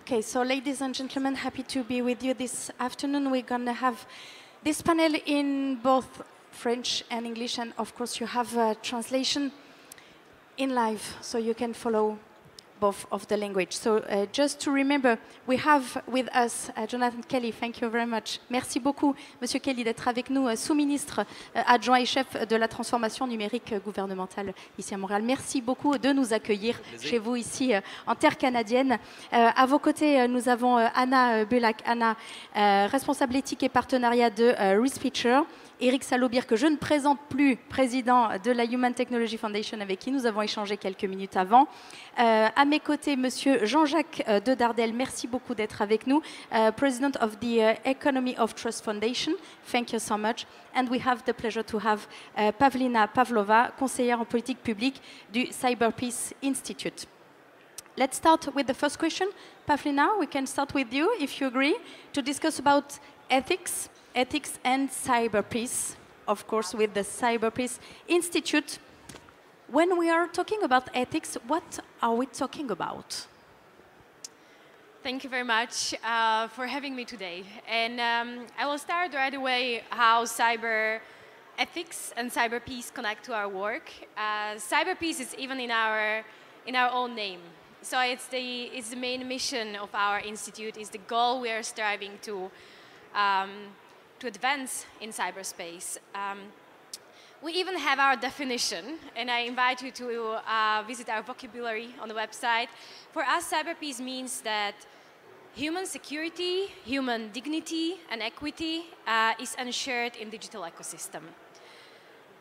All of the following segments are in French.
Okay, so ladies and gentlemen, happy to be with you this afternoon. We're going to have this panel in both French and English, and of course you have a translation in live, so you can follow both of the language. So just to remember, we have with us Jonathan Kelly. Thank you very much. Merci beaucoup, Monsieur Kelly, d'être avec nous, sous-ministre adjoint et chef de la transformation numérique gouvernementale ici à Montréal. Merci beaucoup de nous accueillir chez vous ici en terre canadienne. À vos côtés, nous avons Anna Bulac, Anna, responsable éthique et partenariat de ReSpeecher. Éric Salobir, que je ne présente plus, président de la Human Technology Foundation, avec qui nous avons échangé quelques minutes avant. À mes côtés, Monsieur Jean-Jacques de Dardel, merci beaucoup d'être avec nous, President of the Economy of Trust Foundation. Thank you so much. And we have the pleasure to have Pavlina Pavlova, conseillère en politique publique du Cyber Peace Institute. Let's start with the first question. Pavlina, we can start with you, if you agree, to discuss about ethics and cyber peace, of course, with the Cyber Peace Institute. When we are talking about ethics, what are we talking about? Thank you very much for having me today. And I will start right away how cyber ethics and cyber peace connect to our work. Cyber peace is even in our own name. So it's the main mission of our institute, is the goal we are striving to advance in cyberspace. We even have our definition, and I invite you to visit our vocabulary on the website. For us, cyber peace means that human security, human dignity, and equity is ensured in digital ecosystem.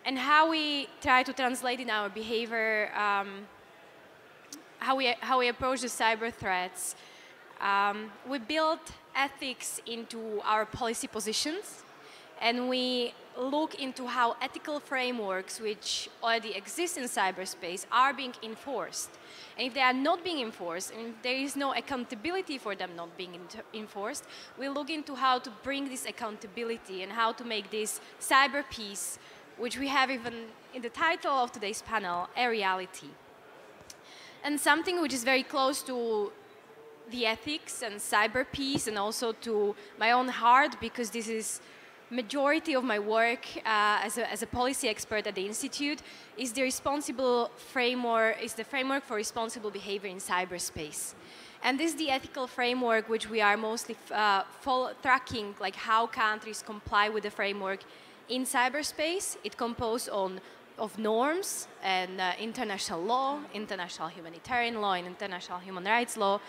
And how we try to translate in our behavior, how we approach the cyber threats. We build ethics into our policy positions, and we look into how ethical frameworks which already exist in cyberspace are being enforced. And if they are not being enforced, and if there is no accountability for them not being enforced, we look into how to bring this accountability and how to make this cyber peace, which we have even in the title of today's panel, a reality. And something which is very close to the ethics and cyber peace, and also to my own heart, because this is majority of my work as a policy expert at the Institute, is the framework for responsible behavior in cyberspace. And this is the ethical framework which we are mostly tracking, like how countries comply with the framework in cyberspace. It composed of norms and international law, international humanitarian law, and international human rights law.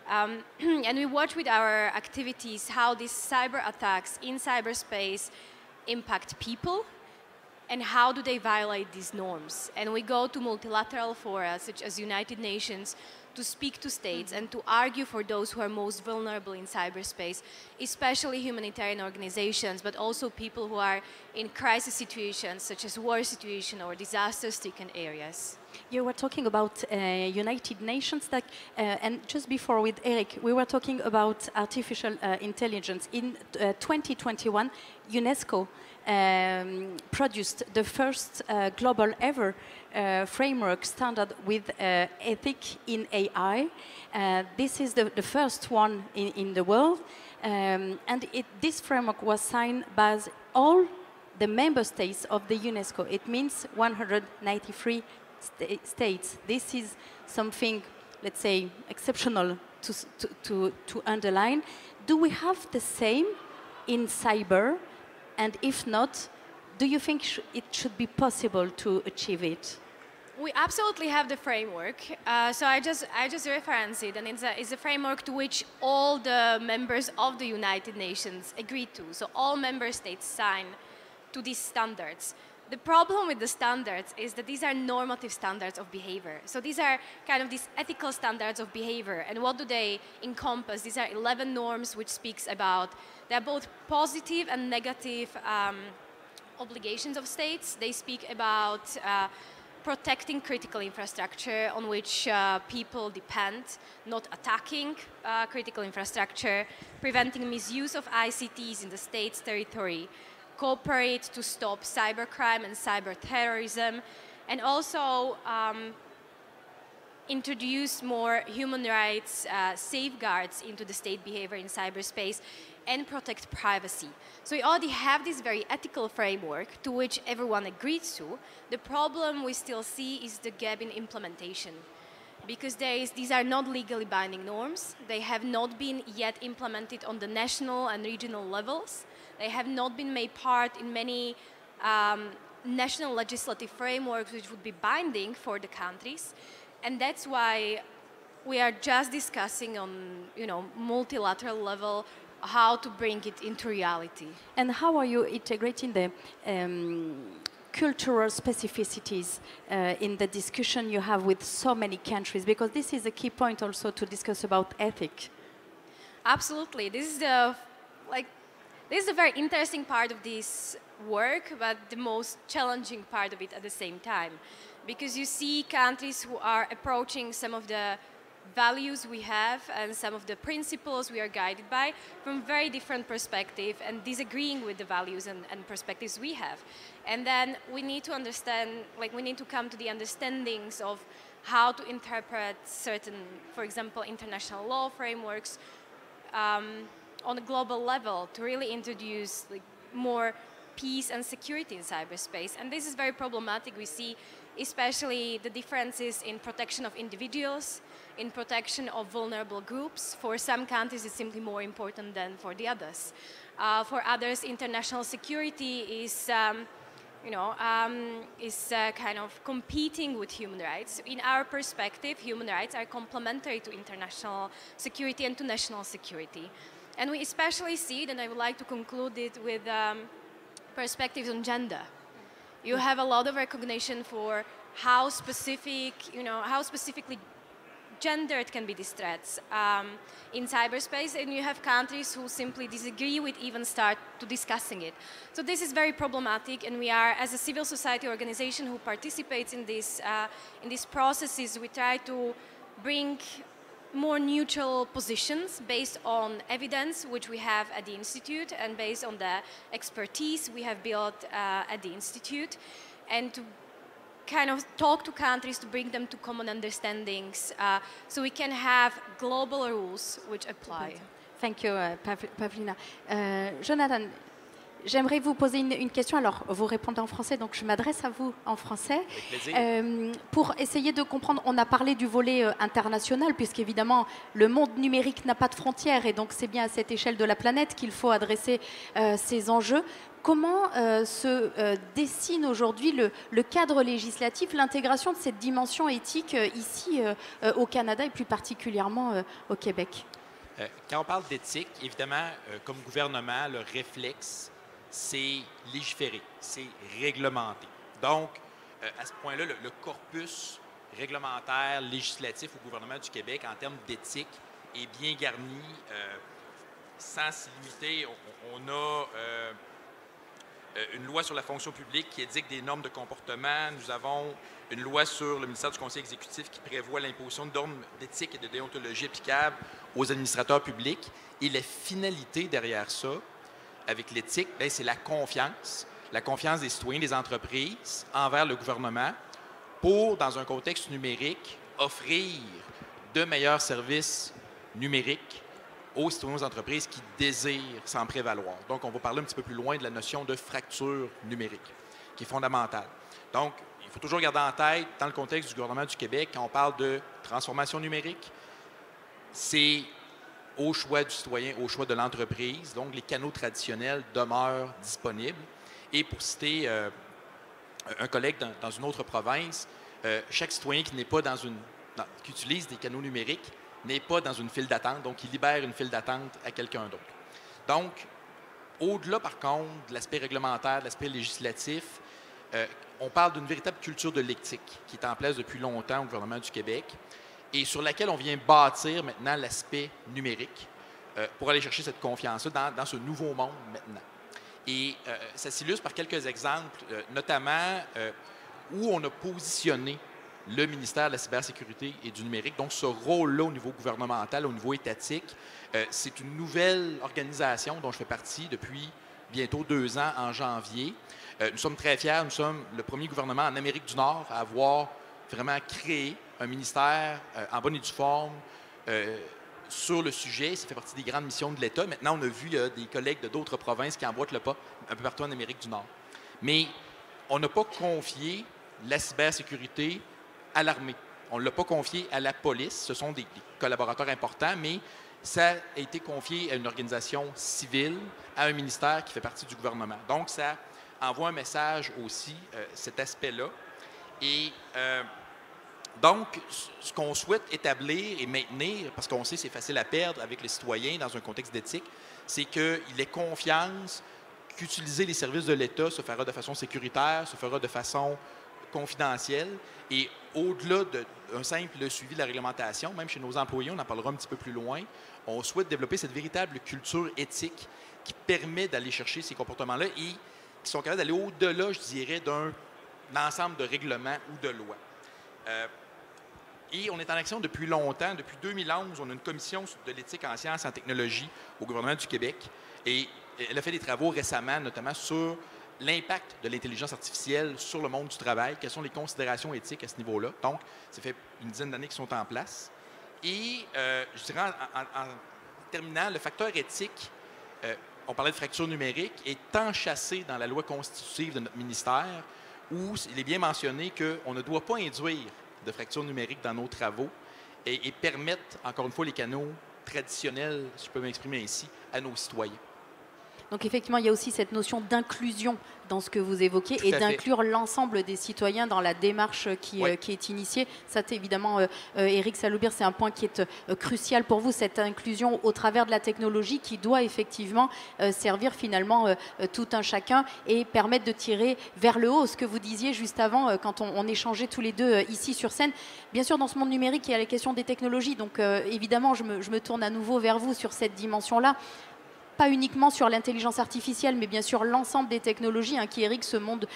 And we watch with our activities how these cyber attacks in cyberspace impact people and how do they violate these norms. And we go to multilateral fora such as United Nations to speak to states and to argue for those who are most vulnerable in cyberspace, especially humanitarian organizations, but also people who are in crisis situations such as war situation or disaster-stricken areas. You were talking about United Nations, and just before with Eric, we were talking about artificial intelligence. In 2021, UNESCO produced the first global ever framework standard with ethic in AI. This is the first one in the world, and this framework was signed by all the member states of the UNESCO. It means 193 states. This is something, let's say, exceptional to underline. Do we have the same in cyber? And if not, do you think it should be possible to achieve it? We absolutely have the framework. So I just reference it, and it's a framework to which all the members of the United Nations agreed to. So all member states sign to these standards. The problem with the standards is that these are normative standards of behavior. So these are kind of these ethical standards of behavior. And what do they encompass? These are 11 norms which speaks about, they're both positive and negative obligations of states. They speak about protecting critical infrastructure on which people depend, not attacking critical infrastructure, preventing misuse of ICTs in the state's territory, cooperate to stop cybercrime and cyber terrorism, and also introduce more human rights safeguards into the state behavior in cyberspace and protect privacy. So we already have this very ethical framework to which everyone agrees to. The problem we still see is the gap in implementation, because these are not legally binding norms. They have not been yet implemented on the national and regional levels. They have not been made part in many national legislative frameworks which would be binding for the countries. And that's why we are just discussing on, multilateral level how to bring it into reality. And how are you integrating the cultural specificities in the discussion you have with so many countries? Because this is a key point also to discuss about ethics. Absolutely. This is the very interesting part of this work, but the most challenging part of it at the same time. Because you see countries who are approaching some of the values we have and some of the principles we are guided by from very different perspective and disagreeing with the values and perspectives we have. And then we need to understand, we need to come to the understandings of how to interpret certain, for example, international law frameworks on a global level to really introduce more peace and security in cyberspace. And this is very problematic. We see especially the differences in protection of individuals, in protection of vulnerable groups. For some countries, it's simply more important than for the others. For others, international security is, kind of competing with human rights. In our perspective, human rights are complementary to international security and to national security. And we especially see it, and I would like to conclude it with perspectives on gender. You have a lot of recognition for how specifically gendered can be these threats in cyberspace, and you have countries who simply disagree with even start to discussing it. So this is very problematic, and we are, as a civil society organization who participates in these processes, we try to bring more neutral positions based on evidence which we have at the Institute and based on the expertise we have built at the Institute, and to kind of talk to countries to bring them to common understandings so we can have global rules which apply. Thank you, Pavlina. Jonathan, j'aimerais vous poser une question. Alors, vous répondez en français, donc je m'adresse à vous en français. Avec plaisir. Pour essayer de comprendre, on a parlé du volet international, puisqu'évidemment, le monde numérique n'a pas de frontières, et donc c'est bien à cette échelle de la planète qu'il faut adresser ces enjeux. Comment se dessine aujourd'hui le cadre législatif, l'intégration de cette dimension éthique ici au Canada et plus particulièrement au Québec? Quand on parle d'éthique, évidemment, comme gouvernement, le réflexe, c'est légiférer, c'est réglementer. Donc, à ce point-là, le corpus réglementaire, législatif au gouvernement du Québec en termes d'éthique est bien garni, sans s'y limiter. On a une loi sur la fonction publique qui édicte des normes de comportement. Nous avons une loi sur le ministère du Conseil exécutif qui prévoit l'imposition de normes d'éthique et de déontologie applicables aux administrateurs publics. Et la finalité derrière ça, avec l'éthique, c'est la confiance des citoyens, des entreprises envers le gouvernement pour, dans un contexte numérique, offrir de meilleurs services numériques aux citoyens, aux entreprises qui désirent s'en prévaloir. Donc, on va parler un petit peu plus loin de la notion de fracture numérique, qui est fondamentale. Donc, il faut toujours garder en tête, dans le contexte du gouvernement du Québec, quand on parle de transformation numérique, c'est au choix du citoyen, au choix de l'entreprise. Donc, les canaux traditionnels demeurent disponibles. Et pour citer un collègue dans une autre province, chaque citoyen qui n'est pas qui utilise des canaux numériques n'est pas dans une file d'attente, donc il libère une file d'attente à quelqu'un d'autre. Donc, au-delà, par contre, de l'aspect réglementaire, de l'aspect législatif, on parle d'une véritable culture de l'éthique qui est en place depuis longtemps au gouvernement du Québec et sur laquelle on vient bâtir maintenant l'aspect numérique pour aller chercher cette confiance-là dans ce nouveau monde maintenant. Et ça s'illustre par quelques exemples, notamment où on a positionné le ministère de la cybersécurité et du numérique. Donc, ce rôle-là au niveau gouvernemental, au niveau étatique, c'est une nouvelle organisation dont je fais partie depuis bientôt 2 ans, en janvier. Nous sommes très fiers. Nous sommes le premier gouvernement en Amérique du Nord à avoir vraiment créer un ministère en bonne et due forme sur le sujet. Ça fait partie des grandes missions de l'État. Maintenant, on a vu des collègues de d'autres provinces qui emboîtent le pas un peu partout en Amérique du Nord. Mais on n'a pas confié la cybersécurité à l'armée. On ne l'a pas confié à la police. Ce sont des collaborateurs importants, mais ça a été confié à une organisation civile, à un ministère qui fait partie du gouvernement. Donc, ça envoie un message aussi, cet aspect-là. Et donc, ce qu'on souhaite établir et maintenir, parce qu'on sait que c'est facile à perdre avec les citoyens dans un contexte d'éthique, c'est qu'il ait confiance qu'utiliser les services de l'État se fera de façon sécuritaire, se fera de façon confidentielle. Et au-delà d'un simple suivi de la réglementation, même chez nos employés, on en parlera un petit peu plus loin, on souhaite développer cette véritable culture éthique qui permet d'aller chercher ces comportements-là et qui sont capables d'aller au-delà, je dirais, d'un ensemble de règlements ou de lois. Et on est en action depuis longtemps. Depuis 2011, on a une commission de l'éthique en sciences et en technologie au gouvernement du Québec. Et elle a fait des travaux récemment, notamment sur l'impact de l'intelligence artificielle sur le monde du travail. Quelles sont les considérations éthiques à ce niveau-là? Donc, ça fait une dizaine d'années qu'ils sont en place. Et je dirais, en terminant, le facteur éthique, on parlait de fracture numérique, est enchâssé dans la loi constitutive de notre ministère, où il est bien mentionné qu'on ne doit pas induire de fracture numérique dans nos travaux et permettre, encore une fois, les canaux traditionnels, si je peux m'exprimer ainsi, à nos citoyens. Donc effectivement, il y a aussi cette notion d'inclusion dans ce que vous évoquez et d'inclure l'ensemble des citoyens dans la démarche qui est initiée. Ça, évidemment, Éric Salloubir, c'est un point qui est crucial pour vous, cette inclusion au travers de la technologie qui doit effectivement servir finalement tout un chacun et permettre de tirer vers le haut ce que vous disiez juste avant quand on échangeait tous les deux ici sur scène. Bien sûr, dans ce monde numérique, il y a la question des technologies. Donc évidemment, je me tourne à nouveau vers vous sur cette dimension-là. Pas uniquement sur l'intelligence artificielle, mais bien sûr l'ensemble des technologies qui irriguent ce monde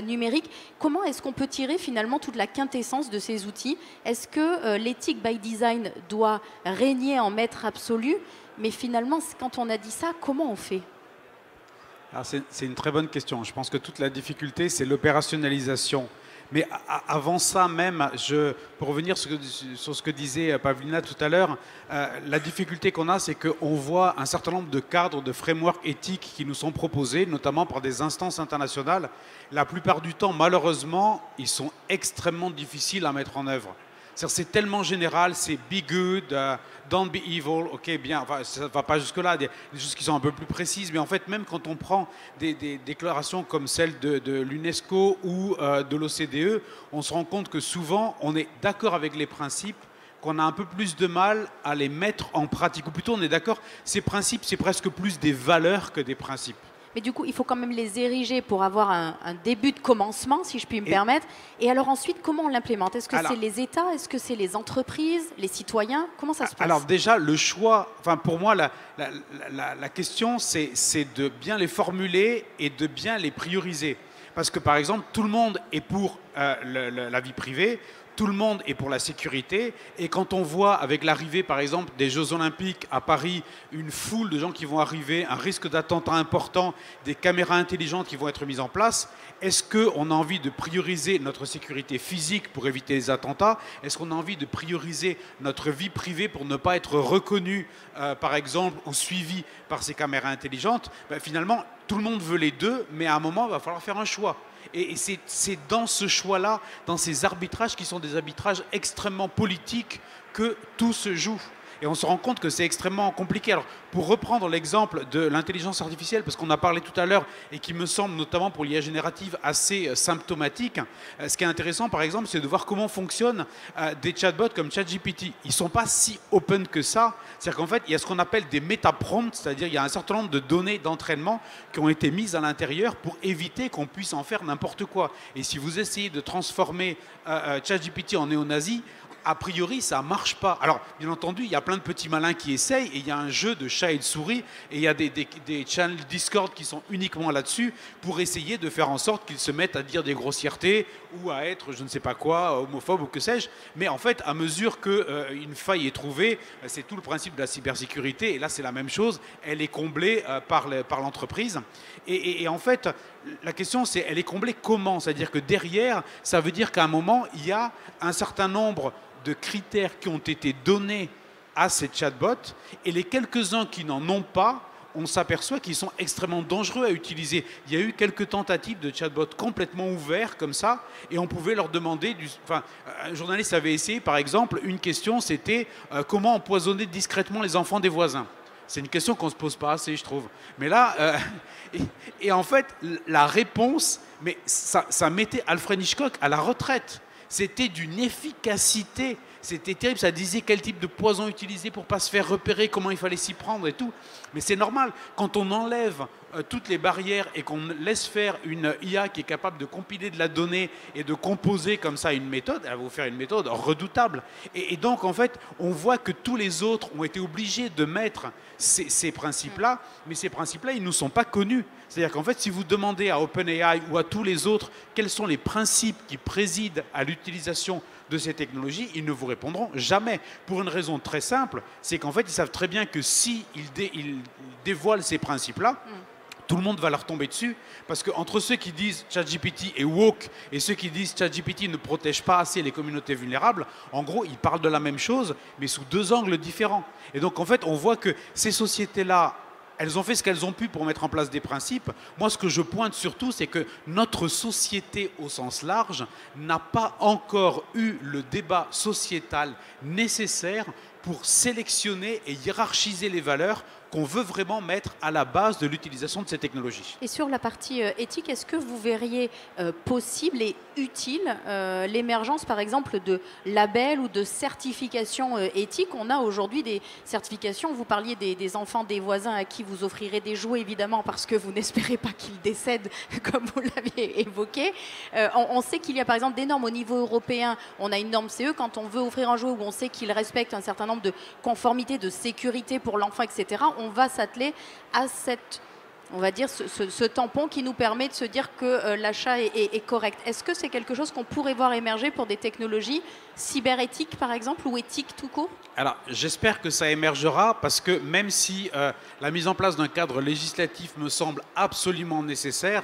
numérique. Comment est-ce qu'on peut tirer finalement toute la quintessence de ces outils? Est-ce que l'éthique by design doit régner en maître absolu? Mais finalement, quand on a dit ça, comment on fait? C'est une très bonne question. Je pense que toute la difficulté, c'est l'opérationnalisation. Mais avant ça même, pour revenir sur ce que disait Pavlina tout à l'heure, la difficulté qu'on a, c'est qu'on voit un certain nombre de cadres, de frameworks éthiques qui nous sont proposés, notamment par des instances internationales. La plupart du temps, malheureusement, ils sont extrêmement difficiles à mettre en œuvre. C'est tellement général, c'est be good, don't be evil, ok, bien, enfin, ça ne va pas jusque-là, des choses qui sont un peu plus précises, mais en fait, même quand on prend des déclarations comme celle de l'UNESCO ou de l'OCDE, on se rend compte que souvent, on est d'accord avec les principes, qu'on a un peu plus de mal à les mettre en pratique. Ou plutôt, on est d'accord, ces principes, c'est presque plus des valeurs que des principes. Mais du coup, il faut quand même les ériger pour avoir un début de commencement, si je puis me permettre. Et alors ensuite, comment on l'implémente? Est-ce que c'est les États? Est-ce que c'est les entreprises? Les citoyens? Comment ça se passe? Alors déjà, le choix, enfin pour moi, la question, c'est de bien les formuler et de bien les prioriser. Parce que par exemple, tout le monde est pour la vie privée, tout le monde est pour la sécurité. Et quand on voit avec l'arrivée, par exemple, des Jeux Olympiques à Paris, une foule de gens qui vont arriver, un risque d'attentat important, des caméras intelligentes qui vont être mises en place, est-ce qu'on a envie de prioriser notre sécurité physique pour éviter les attentats? Est-ce qu'on a envie de prioriser notre vie privée pour ne pas être reconnu, par exemple, ou suivi par ces caméras intelligentes? Finalement, tout le monde veut les deux, mais à un moment, il va falloir faire un choix. Et c'est dans ce choix-là, dans ces arbitrages qui sont des arbitrages extrêmement politiques, que tout se joue. Et on se rend compte que c'est extrêmement compliqué. Alors, pour reprendre l'exemple de l'intelligence artificielle, parce qu'on a parlé tout à l'heure, et qui me semble, notamment pour l'IA générative, assez symptomatique, ce qui est intéressant, par exemple, c'est de voir comment fonctionnent des chatbots comme ChatGPT. Ils ne sont pas si open que ça. C'est-à-dire qu'en fait, il y a ce qu'on appelle des méta-prompts, c'est-à-dire il y a un certain nombre de données d'entraînement qui ont été mises à l'intérieur pour éviter qu'on puisse en faire n'importe quoi. Et si vous essayez de transformer ChatGPT en néo-nazi, a priori, ça ne marche pas. Alors, bien entendu, il y a plein de petits malins qui essayent, et il y a un jeu de chat et de souris, et il y a des channels Discord qui sont uniquement là-dessus pour essayer de faire en sorte qu'ils se mettent à dire des grossièretés ou à être, je ne sais pas quoi, homophobe ou que sais-je. Mais en fait, à mesure qu'une faille est trouvée, c'est tout le principe de la cybersécurité, et là, c'est la même chose, elle est comblée par l'entreprise. Et en fait, la question, c'est, elle est comblée comment? C'est-à-dire que derrière, ça veut dire qu'à un moment, il y a un certain nombre de critères qui ont été donnés à ces chatbots, et les quelques-uns qui n'en ont pas, on s'aperçoit qu'ils sont extrêmement dangereux à utiliser. Il y a eu quelques tentatives de chatbots complètement ouverts comme ça, et on pouvait leur demander, un journaliste avait essayé, par exemple, une question, c'était comment empoisonner discrètement les enfants des voisins. C'est une question qu'on ne se pose pas assez, je trouve. Mais là, et en fait, la réponse, mais ça mettait Alfred Hitchcock à la retraite. C'était d'une efficacité, c'était terrible, ça disait quel type de poison utiliser pour ne pas se faire repérer, comment il fallait s'y prendre et tout. Mais c'est normal, quand on enlève toutes les barrières et qu'on laisse faire une IA qui est capable de compiler de la donnée et de composer comme ça une méthode, elle va vous faire une méthode redoutable. Et donc, en fait, on voit que tous les autres ont été obligés de mettre ces principes-là, mais ces principes-là, ils ne nous sont pas connus. C'est-à-dire qu'en fait, si vous demandez à OpenAI ou à tous les autres quels sont les principes qui président à l'utilisation de ces technologies, ils ne vous répondront jamais. Pour une raison très simple, c'est qu'en fait, ils savent très bien que s'ils dévoilent ces principes-là, tout le monde va leur tomber dessus, parce qu'entre ceux qui disent ChatGPT est woke et ceux qui disent ChatGPT ne protège pas assez les communautés vulnérables, en gros, ils parlent de la même chose, mais sous deux angles différents. Et donc, en fait, on voit que ces sociétés-là, elles ont fait ce qu'elles ont pu pour mettre en place des principes. Moi, ce que je pointe surtout, c'est que notre société au sens large n'a pas encore eu le débat sociétal nécessaire pour sélectionner et hiérarchiser les valeurs qu'on veut vraiment mettre à la base de l'utilisation de ces technologies. Et sur la partie éthique, est-ce que vous verriez possible et utile l'émergence, par exemple, de labels ou de certifications éthiques? On a aujourd'hui des certifications, vous parliez des enfants des voisins à qui vous offrirez des jouets, évidemment, parce que vous n'espérez pas qu'ils décèdent, comme vous l'aviez évoqué. On sait qu'il y a, par exemple, des normes au niveau européen. On a une norme CE, quand on veut offrir un jouet où on sait qu'il respecte un certain nombre de conformités, de sécurité pour l'enfant, etc., on va s'atteler à cette, on va dire, ce tampon qui nous permet de se dire que l'achat est correct. Est-ce que c'est quelque chose qu'on pourrait voir émerger pour des technologies cyberéthiques, par exemple, ou éthiques tout court? Alors, j'espère que ça émergera, parce que même si la mise en place d'un cadre législatif me semble absolument nécessaire,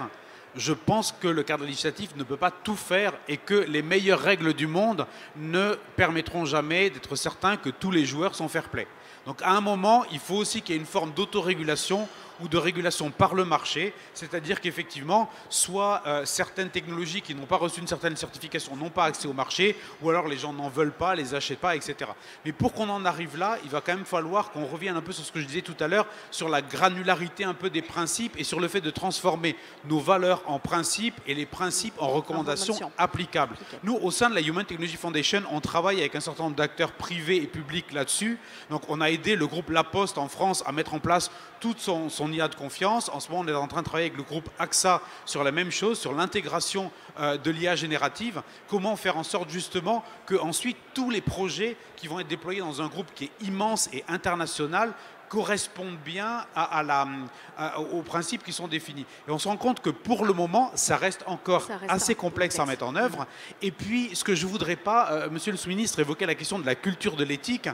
je pense que le cadre législatif ne peut pas tout faire et que les meilleures règles du monde ne permettront jamais d'être certain que tous les joueurs sont fair-play. Donc à un moment, il faut aussi qu'il y ait une forme d'autorégulation ou de régulation par le marché, c'est-à-dire qu'effectivement, soit certaines technologies qui n'ont pas reçu une certaine certification n'ont pas accès au marché, ou alors les gens n'en veulent pas, les achètent pas, etc. Mais pour qu'on en arrive là, il va quand même falloir qu'on revienne un peu sur ce que je disais tout à l'heure, sur la granularité un peu des principes et sur le fait de transformer nos valeurs en principes et les principes en recommandations applicables. Nous, au sein de la Human Technology Foundation, on travaille avec un certain nombre d'acteurs privés et publics là-dessus. Donc on a aidé le groupe La Poste en France à mettre en place toute son IA de confiance. En ce moment, on est en train de travailler avec le groupe AXA sur la même chose, sur l'intégration de l'IA générative. Comment faire en sorte justement que ensuite tous les projets qui vont être déployés dans un groupe qui est immense et international correspondent bien aux principes qui sont définis. Et on se rend compte que pour le moment, ça reste encore assez complexe à mettre en œuvre. Et puis, ce que je ne voudrais pas, monsieur le sous-ministre évoquait la question de la culture de l'éthique,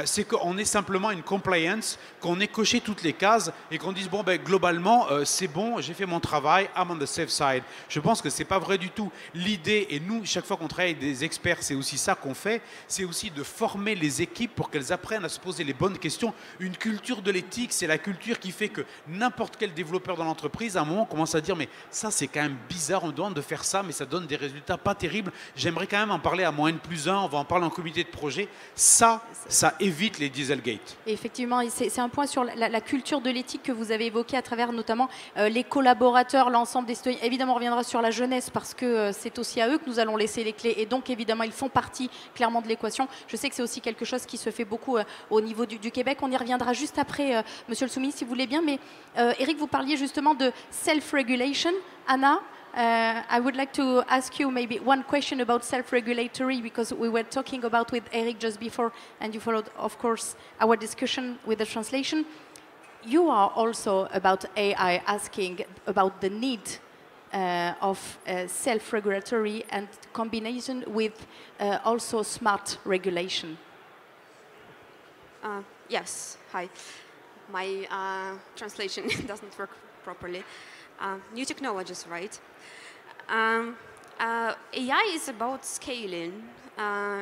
c'est qu'on ait simplement une compliance, qu'on ait coché toutes les cases et qu'on dise, bon, ben, globalement, c'est bon, j'ai fait mon travail, I'm on the safe side. Je pense que ce n'est pas vrai du tout. L'idée, et nous, chaque fois qu'on travaille avec des experts, c'est aussi ça qu'on fait, c'est aussi de former les équipes pour qu'elles apprennent à se poser les bonnes questions. Une culture de l'éthique, c'est la culture qui fait que n'importe quel développeur dans l'entreprise, à un moment, commence à dire mais ça, c'est quand même bizarre, on demande de faire ça, mais ça donne des résultats pas terribles. J'aimerais quand même en parler à moins N+1, on va en parler en comité de projet. Ça évite les Dieselgate. Et effectivement, c'est un point sur la culture de l'éthique que vous avez évoqué à travers notamment les collaborateurs, l'ensemble des citoyens. Évidemment, on reviendra sur la jeunesse parce que c'est aussi à eux que nous allons laisser les clés. Et donc, évidemment, ils font partie clairement de l'équation. Je sais que c'est aussi quelque chose qui se fait beaucoup au niveau du Québec. On y reviendra juste juste après Monsieur le Soumis, si vous voulez bien. Mais Eric, vous parliez justement de self-regulation. Anna, I would like to ask you maybe one question about self-regulatory, because we were talking about with Eric just before, and you followed, of course, our discussion with the translation. You are also about AI asking about the need of self-regulatory and combination with also smart regulation. Yes, hi. My translation doesn't work properly. New technologies, right? AI is about scaling.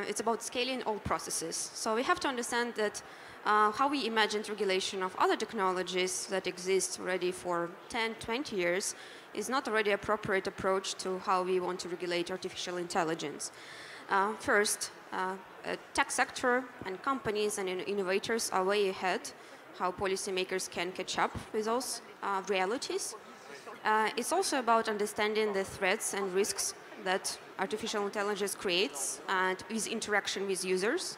It's about scaling all processes. So we have to understand that how we imagined regulation of other technologies that exist already for 10, 20 years is not already an appropriate approach to how we want to regulate artificial intelligence. First, tech sector and companies and innovators are way ahead how policymakers can catch up with those realities. It's also about understanding the threats and risks that artificial intelligence creates and with interaction with users.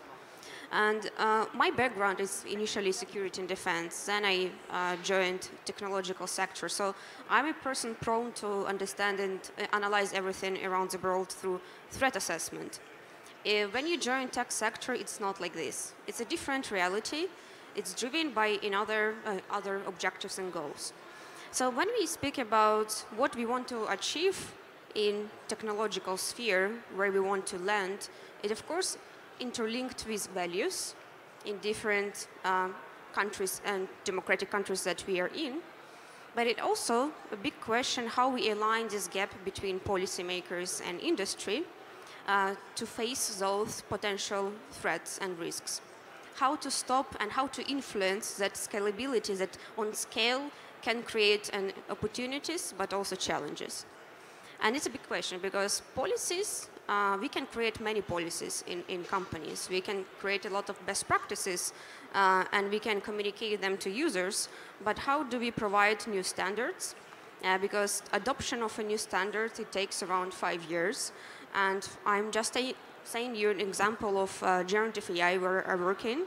And my background is initially security and defense. Then I joined technological sector. So I'm a person prone to understand and analyze everything around the world through threat assessment. When you join tech sector, it's not like this. It's a different reality. It's driven by other objectives and goals. So when we speak about what we want to achieve in technological sphere, where we want to land, it of course interlinked with values in different countries and democratic countries that we are in. But it also a big question how we align this gap between policymakers and industry to face those potential threats and risks. How to stop and how to influence that scalability that on scale can create opportunities but also challenges. And it's a big question because policies, we can create many policies in companies. We can create a lot of best practices and we can communicate them to users. But how do we provide new standards? Because adoption of a new standard, it takes around 5 years. And I'm just saying you an example of generative AI where I work in.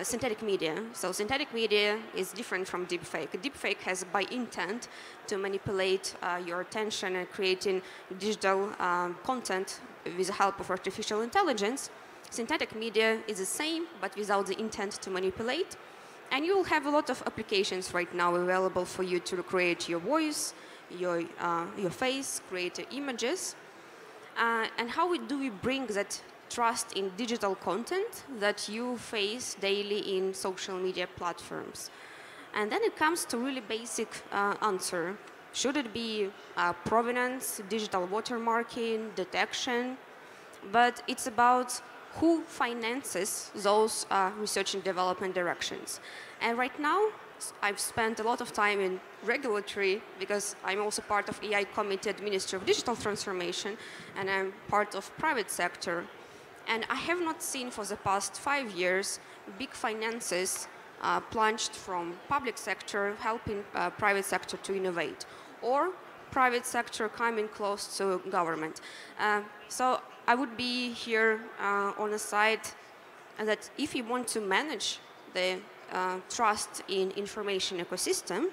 Synthetic media. So synthetic media is different from deepfake. Deepfake has by intent to manipulate your attention and creating digital content with the help of artificial intelligence. Synthetic media is the same, but without the intent to manipulate. And you will have a lot of applications right now available for you to create your voice, your face, create images. And how do we bring that trust in digital content that you face daily in social media platforms? And then it comes to really basic answer. Should it be provenance, digital watermarking, detection? But it's about who finances those research and development directions. And right now, I've spent a lot of time in regulatory because I'm also part of AI committee at Ministry of Digital Transformation and I'm part of private sector. And I have not seen for the past 5 years big finances plunged from public sector helping private sector to innovate or private sector coming close to government. So I would be here on the side that if you want to manage the trust in information ecosystem,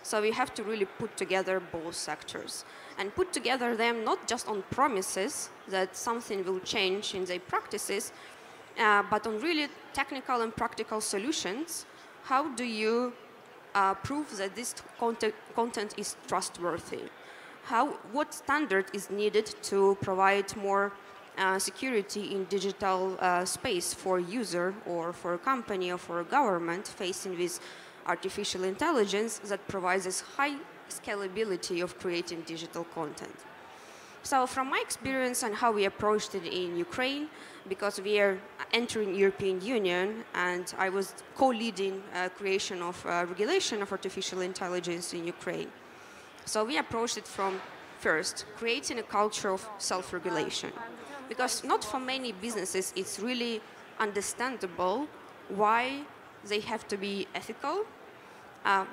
so we have to really put together both sectors and put together them not just on promises that something will change in their practices, but on really technical and practical solutions. How do you prove that this content is trustworthy? What standard is needed to provide more security in digital space for user or for a company or for a government facing with artificial intelligence that provides this high scalability of creating digital content. So from my experience and how we approached it in Ukraine, because we are entering European Union and I was co-leading creation of regulation of artificial intelligence in Ukraine. So we approached it from first, creating a culture of self-regulation. Because not for many businesses it's really understandable why they have to be ethical.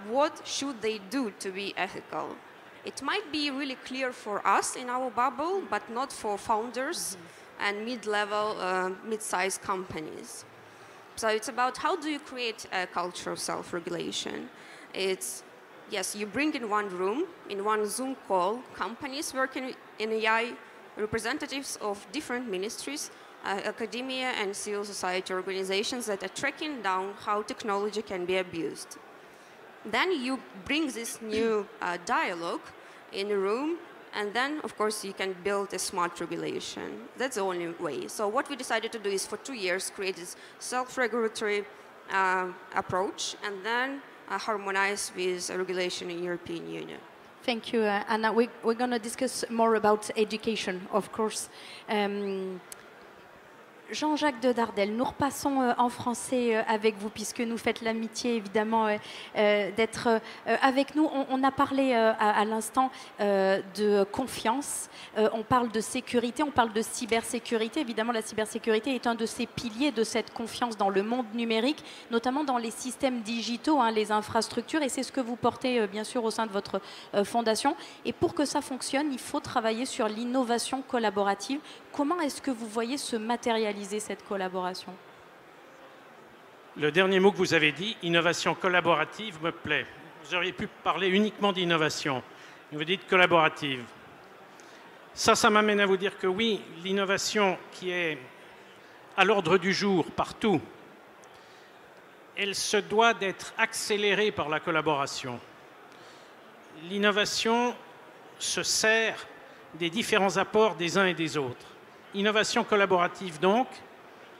What should they do to be ethical? It might be really clear for us in our bubble, but not for founders and mid-level, mid-sized companies. So it's about how do you create a culture of self-regulation. It's, yes, you bring in one room, in one Zoom call, companies working in AI, representatives of different ministries, academia and civil society organizations that are tracking down how technology can be abused. Then you bring this new dialogue in a room, and then, of course, you can build a smart regulation. That's the only way. So what we decided to do is for 2 years create this self-regulatory approach, and then harmonize with regulation in European Union. Thank you, Anna. We're going to discuss more about education, of course. Jean-Jacques de Dardel, nous repassons en français avec vous, puisque nous faites l'amitié, évidemment, d'être avec nous. On a parlé à l'instant de confiance, on parle de sécurité, on parle de cybersécurité. Évidemment, la cybersécurité est un de ces piliers de cette confiance dans le monde numérique, notamment dans les systèmes digitaux, hein, les infrastructures, et c'est ce que vous portez, bien sûr, au sein de votre fondation. Et pour que ça fonctionne, il faut travailler sur l'innovation collaborative. Comment est-ce que vous voyez se matérialiser cette collaboration? Le dernier mot que vous avez dit, innovation collaborative, me plaît. Vous auriez pu parler uniquement d'innovation. Vous dites collaborative. Ça m'amène à vous dire que oui, l'innovation qui est à l'ordre du jour partout, elle se doit d'être accélérée par la collaboration. L'innovation se sert des différents apports des uns et des autres. Innovation collaborative donc,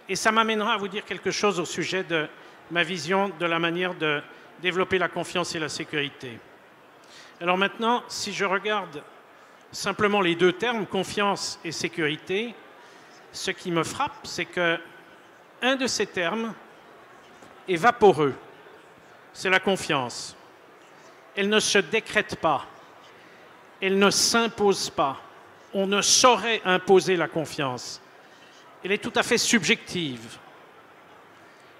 et ça m'amènera à vous dire quelque chose au sujet de ma vision de la manière de développer la confiance et la sécurité. Alors maintenant, si je regarde simplement les deux termes, confiance et sécurité, ce qui me frappe, c'est que un de ces termes est vaporeux, c'est la confiance. Elle ne se décrète pas, elle ne s'impose pas. On ne saurait imposer la confiance. Elle est tout à fait subjective.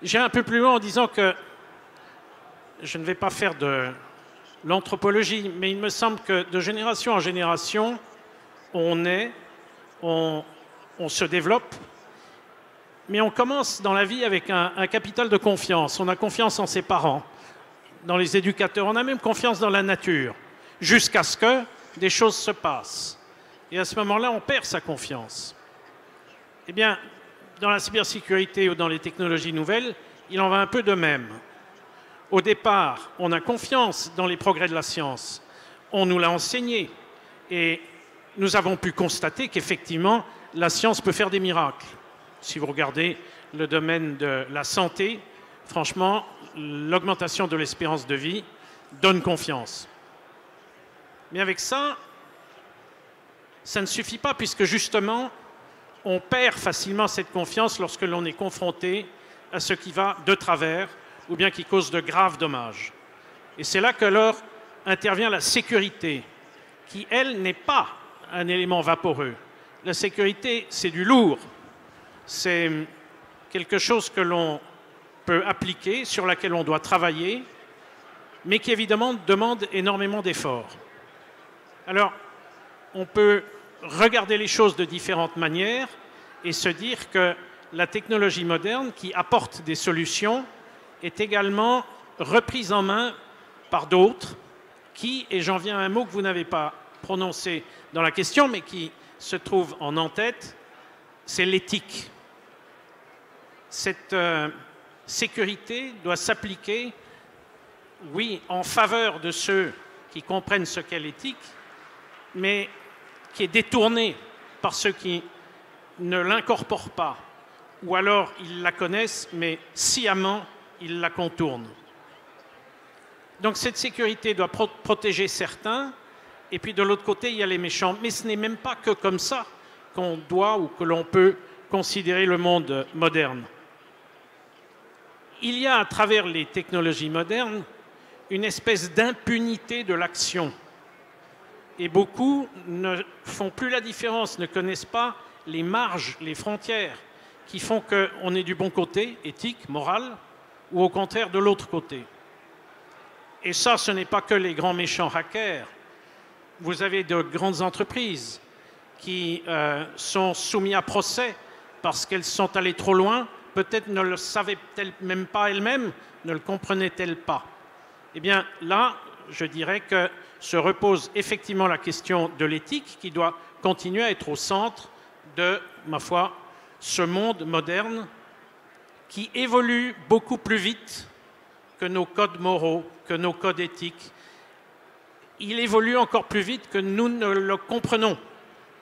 J'ai un peu plus loin en disant que je ne vais pas faire de l'anthropologie, mais il me semble que de génération en génération, on se développe, mais on commence dans la vie avec un capital de confiance. On a confiance en ses parents, dans les éducateurs, on a même confiance dans la nature, jusqu'à ce que des choses se passent. Et à ce moment-là, on perd sa confiance. Eh bien, dans la cybersécurité ou dans les technologies nouvelles, il en va un peu de même. Au départ, on a confiance dans les progrès de la science. On nous l'a enseigné. Et nous avons pu constater qu'effectivement, la science peut faire des miracles. Si vous regardez le domaine de la santé, franchement, l'augmentation de l'espérance de vie donne confiance. Mais avec ça, ça ne suffit pas, puisque justement, on perd facilement cette confiance lorsque l'on est confronté à ce qui va de travers ou bien qui cause de graves dommages. Et c'est là qu'alors intervient la sécurité, qui, elle, n'est pas un élément vaporeux. La sécurité, c'est du lourd. C'est quelque chose que l'on peut appliquer, sur laquelle on doit travailler, mais qui, évidemment, demande énormément d'efforts. Alors, on peut regarder les choses de différentes manières et se dire que la technologie moderne qui apporte des solutions est également reprise en main par d'autres qui, et j'en viens à un mot que vous n'avez pas prononcé dans la question, mais qui se trouve en en-tête, c'est l'éthique. Cette sécurité doit s'appliquer, oui, en faveur de ceux qui comprennent ce qu'est l'éthique, mais qui est détournée par ceux qui ne l'incorporent pas, ou alors ils la connaissent, mais sciemment, ils la contournent. Donc cette sécurité doit protéger certains, et puis de l'autre côté, il y a les méchants. Mais ce n'est même pas que comme ça qu'on doit ou que l'on peut considérer le monde moderne. Il y a à travers les technologies modernes une espèce d'impunité de l'action. Et beaucoup ne font plus la différence, ne connaissent pas les marges, les frontières qui font qu'on est du bon côté, éthique, moral, ou au contraire de l'autre côté. Et ça, ce n'est pas que les grands méchants hackers. Vous avez de grandes entreprises qui sont soumises à procès parce qu'elles sont allées trop loin peut-être ne le savait-elle même pas elle-même, ne le comprenait-elle pas? Eh bien là, je dirais que se repose effectivement la question de l'éthique qui doit continuer à être au centre de, ma foi, ce monde moderne qui évolue beaucoup plus vite que nos codes moraux, que nos codes éthiques. Il évolue encore plus vite que nous ne le comprenons.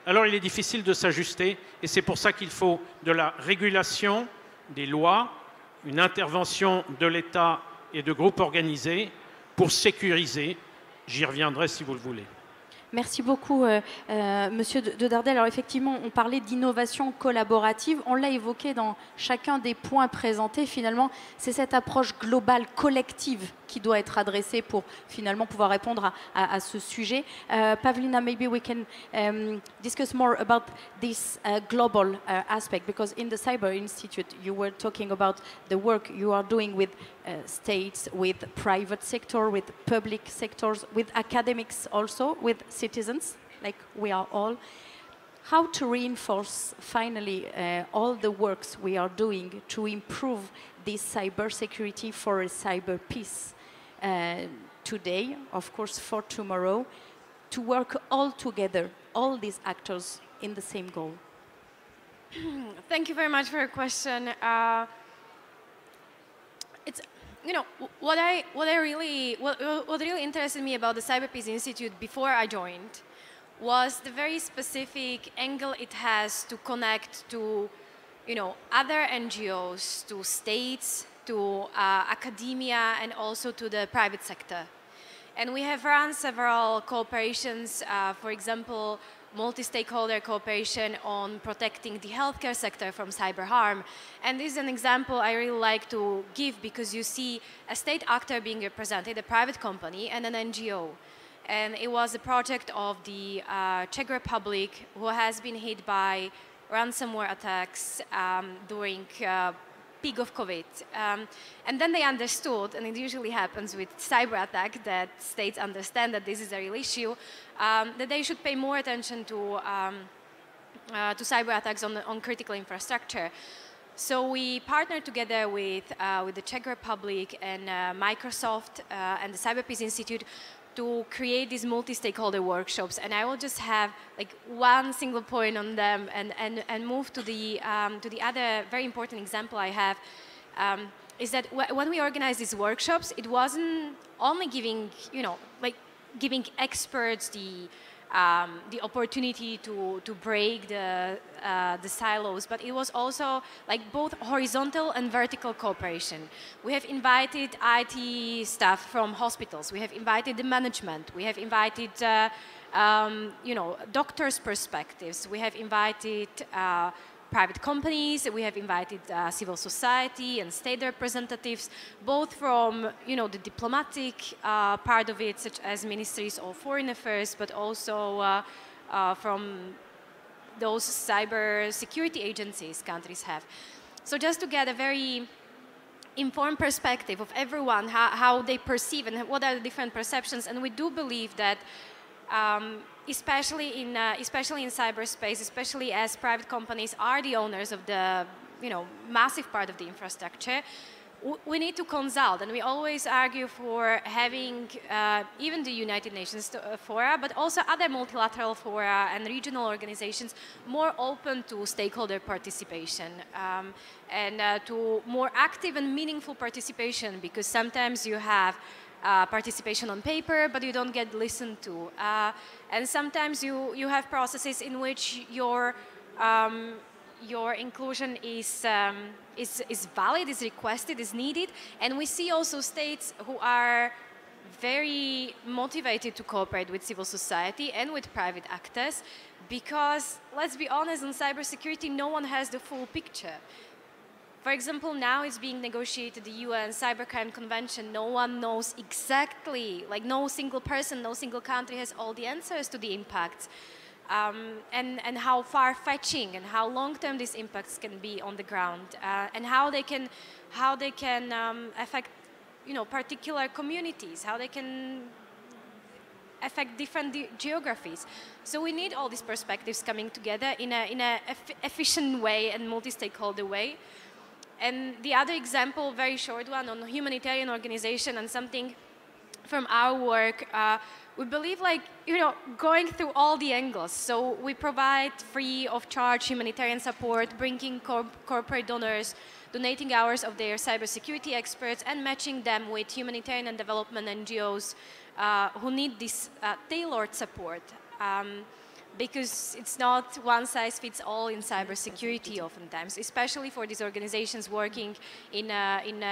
Alors il est difficile de s'ajuster et c'est pour ça qu'il faut de la régulation, des lois, une intervention de l'État et de groupes organisés pour sécuriser. J'y reviendrai si vous le voulez. Merci beaucoup, Monsieur de Dardel. Alors effectivement, on parlait d'innovation collaborative. On l'a évoqué dans chacun des points présentés. Finalement, c'est cette approche globale, collective, qui doit être adressée pour finalement pouvoir répondre à ce sujet. Pavlina, maybe we can discuss more about this global aspect, because in the Cyber Institute, you were talking about the work you are doing with states, with private sector, with public sectors, with academics also, with citizens, like we are all. How to reinforce, finally, all the works we are doing to improve this cybersecurity for a cyber peace today, of course, for tomorrow, to work all together, all these actors in the same goal? Thank you very much for your question. It's, you know, what really interested me about the Cyber Peace Institute before I joined was the very specific angle it has to connect to, you know, other NGOs, to states, to academia, and also to the private sector. And we have run several cooperations, for example, multi-stakeholder cooperation on protecting the healthcare sector from cyber harm. And this is an example I really like to give because you see a state actor being represented, a private company, and an NGO. And it was a project of the Czech Republic, who has been hit by ransomware attacks during peak of COVID. And then they understood, and it usually happens with cyber attack, that states understand that this is a real issue, that they should pay more attention to cyber attacks on critical infrastructure. So we partnered together with the Czech Republic and Microsoft and the Cyber Peace Institute to create these multi-stakeholder workshops. And I will just have like one single point on them and move to the other very important example I have, is that when we organized these workshops, it wasn't only giving, you know, like giving experts the opportunity to break the silos, but it was also like both horizontal and vertical cooperation. We have invited IT staff from hospitals. We have invited the management. We have invited, you know, doctors' perspectives. We have invited private companies. We have invited civil society and state representatives, both from, you know, the diplomatic part of it, such as ministries of foreign affairs, but also from those cyber security agencies countries have. So just to get a very informed perspective of everyone, how they perceive and what are the different perceptions. And we do believe that especially in cyberspace, especially as private companies are the owners of the, you know, massive part of the infrastructure, we need to consult, and we always argue for having even the United Nations fora, but also other multilateral fora and regional organizations more open to stakeholder participation and to more active and meaningful participation, because sometimes you have participation on paper, but you don't get listened to. And sometimes you have processes in which your inclusion is valid, is requested, is needed. And we see also states who are very motivated to cooperate with civil society and with private actors, because, let's be honest, on cybersecurity, no one has the full picture. For example, now it's being negotiated, the UN Cybercrime Convention. No one knows exactly, like no single person, no single country has all the answers to the impacts. And how far-fetching and how long-term these impacts can be on the ground, and how they can affect, you know, particular communities, how they can affect different geographies. So we need all these perspectives coming together in a efficient way and multi-stakeholder way. And the other example, very short one, on humanitarian organization and something from our work, we believe going through all the angles. So we provide free of charge humanitarian support, bringing corporate donors, donating hours of their cybersecurity experts, and matching them with humanitarian and development NGOs who need this tailored support. Because it's not one size fits all in cybersecurity oftentimes, especially for these organizations working in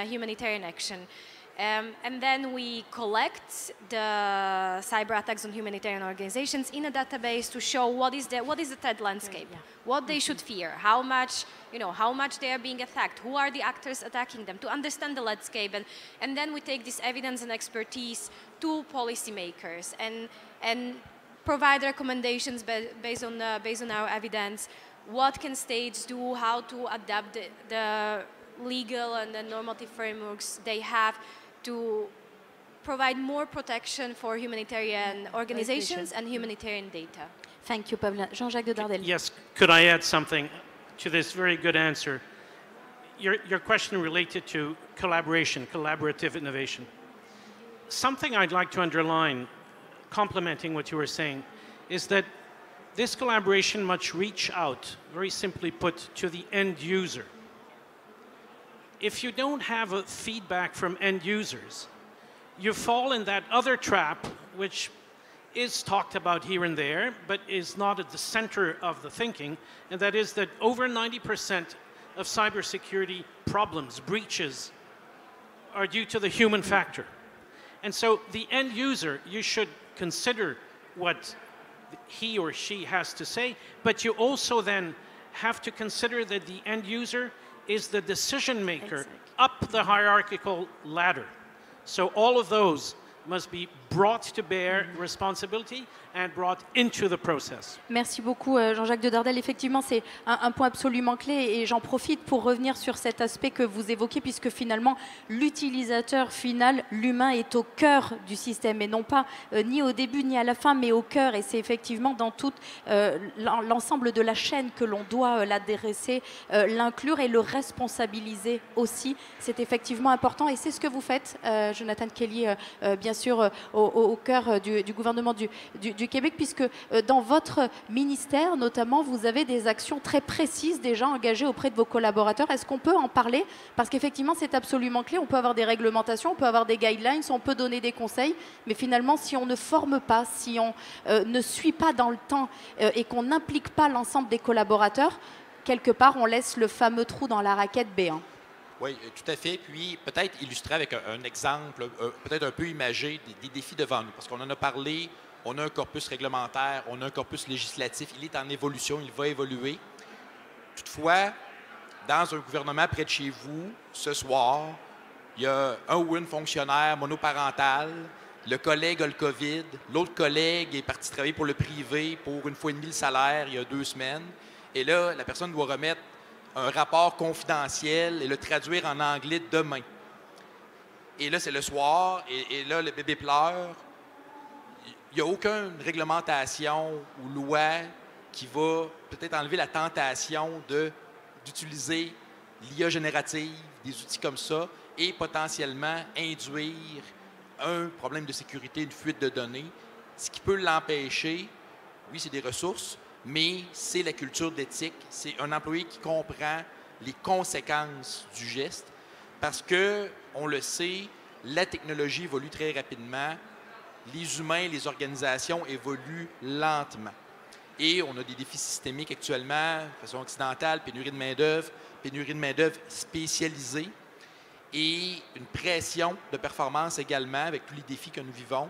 humanitarian action. And then we collect the cyber attacks on humanitarian organizations in a database to show what is the threat landscape, what they should fear, how much they are being attacked, who are the actors attacking them, to understand the landscape, and then we take this evidence and expertise to policymakers and provide recommendations based on our evidence. What can states do? How to adapt the legal and the normative frameworks they have to provide more protection for humanitarian organizations and humanitarian data. Thank you, Pavlina. Jean-Jacques de Dardel. Yes, could I add something to this very good answer? Your question related to collaboration, collaborative innovation. Something I'd like to underline, complementing what you were saying, is that this collaboration must reach out, very simply put, to the end user. If you don't have a feedback from end users, you fall in that other trap, which is talked about here and there, but is not at the center of the thinking, and that is that over 90% of cybersecurity problems, breaches, are due to the human factor. And so the end user, you should consider what he or she has to say, but you also then have to consider that the end user is the decision maker up the hierarchical ladder. So all of those must be brought to bear responsibility and brought into the process. Merci beaucoup Jean-Jacques de Dardel. Effectivement, c'est un point absolument clé et j'en profite pour revenir sur cet aspect que vous évoquez puisque finalement l'utilisateur final, l'humain est au cœur du système et non pas ni au début ni à la fin mais au cœur et c'est effectivement dans tout l'ensemble de la chaîne que l'on doit l'adresser, l'inclure et le responsabiliser aussi. C'est effectivement important et c'est ce que vous faites Jonathan Kelly bien sûr au cœur du gouvernement du Québec, puisque dans votre ministère, notamment, vous avez des actions très précises déjà engagées auprès de vos collaborateurs. Est-ce qu'on peut en parler? Parce qu'effectivement, c'est absolument clé. On peut avoir des réglementations, on peut avoir des guidelines, on peut donner des conseils, mais finalement, si on ne forme pas, si on ne suit pas dans le temps et qu'on n'implique pas l'ensemble des collaborateurs, quelque part, on laisse le fameux trou dans la raquette B1. Oui, tout à fait. Puis peut-être illustrer avec un exemple, peut-être un peu imagé des défis devant nous. Parce qu'on en a parlé, on a un corpus réglementaire, on a un corpus législatif, il est en évolution, il va évoluer. Toutefois, dans un gouvernement près de chez vous, ce soir, il y a un ou une fonctionnaire monoparentale, le collègue a le COVID, l'autre collègue est parti travailler pour le privé pour 1,5 fois le salaire il y a 2 semaines. Et là, la personne doit remettre un rapport confidentiel et le traduire en anglais demain. Et là, c'est le soir, et là, le bébé pleure. Il n'y a aucune réglementation ou loi qui va peut-être enlever la tentation d'utiliser l'IA générative, des outils comme ça, et potentiellement induire un problème de sécurité, une fuite de données. Ce qui peut l'empêcher, oui, c'est des ressources, mais c'est la culture d'éthique. C'est un employé qui comprend les conséquences du geste parce que, on le sait, la technologie évolue très rapidement, les humains, les organisations évoluent lentement. Et on a des défis systémiques actuellement, de façon occidentale, pénurie de main-d'œuvre spécialisée et une pression de performance également avec tous les défis que nous vivons.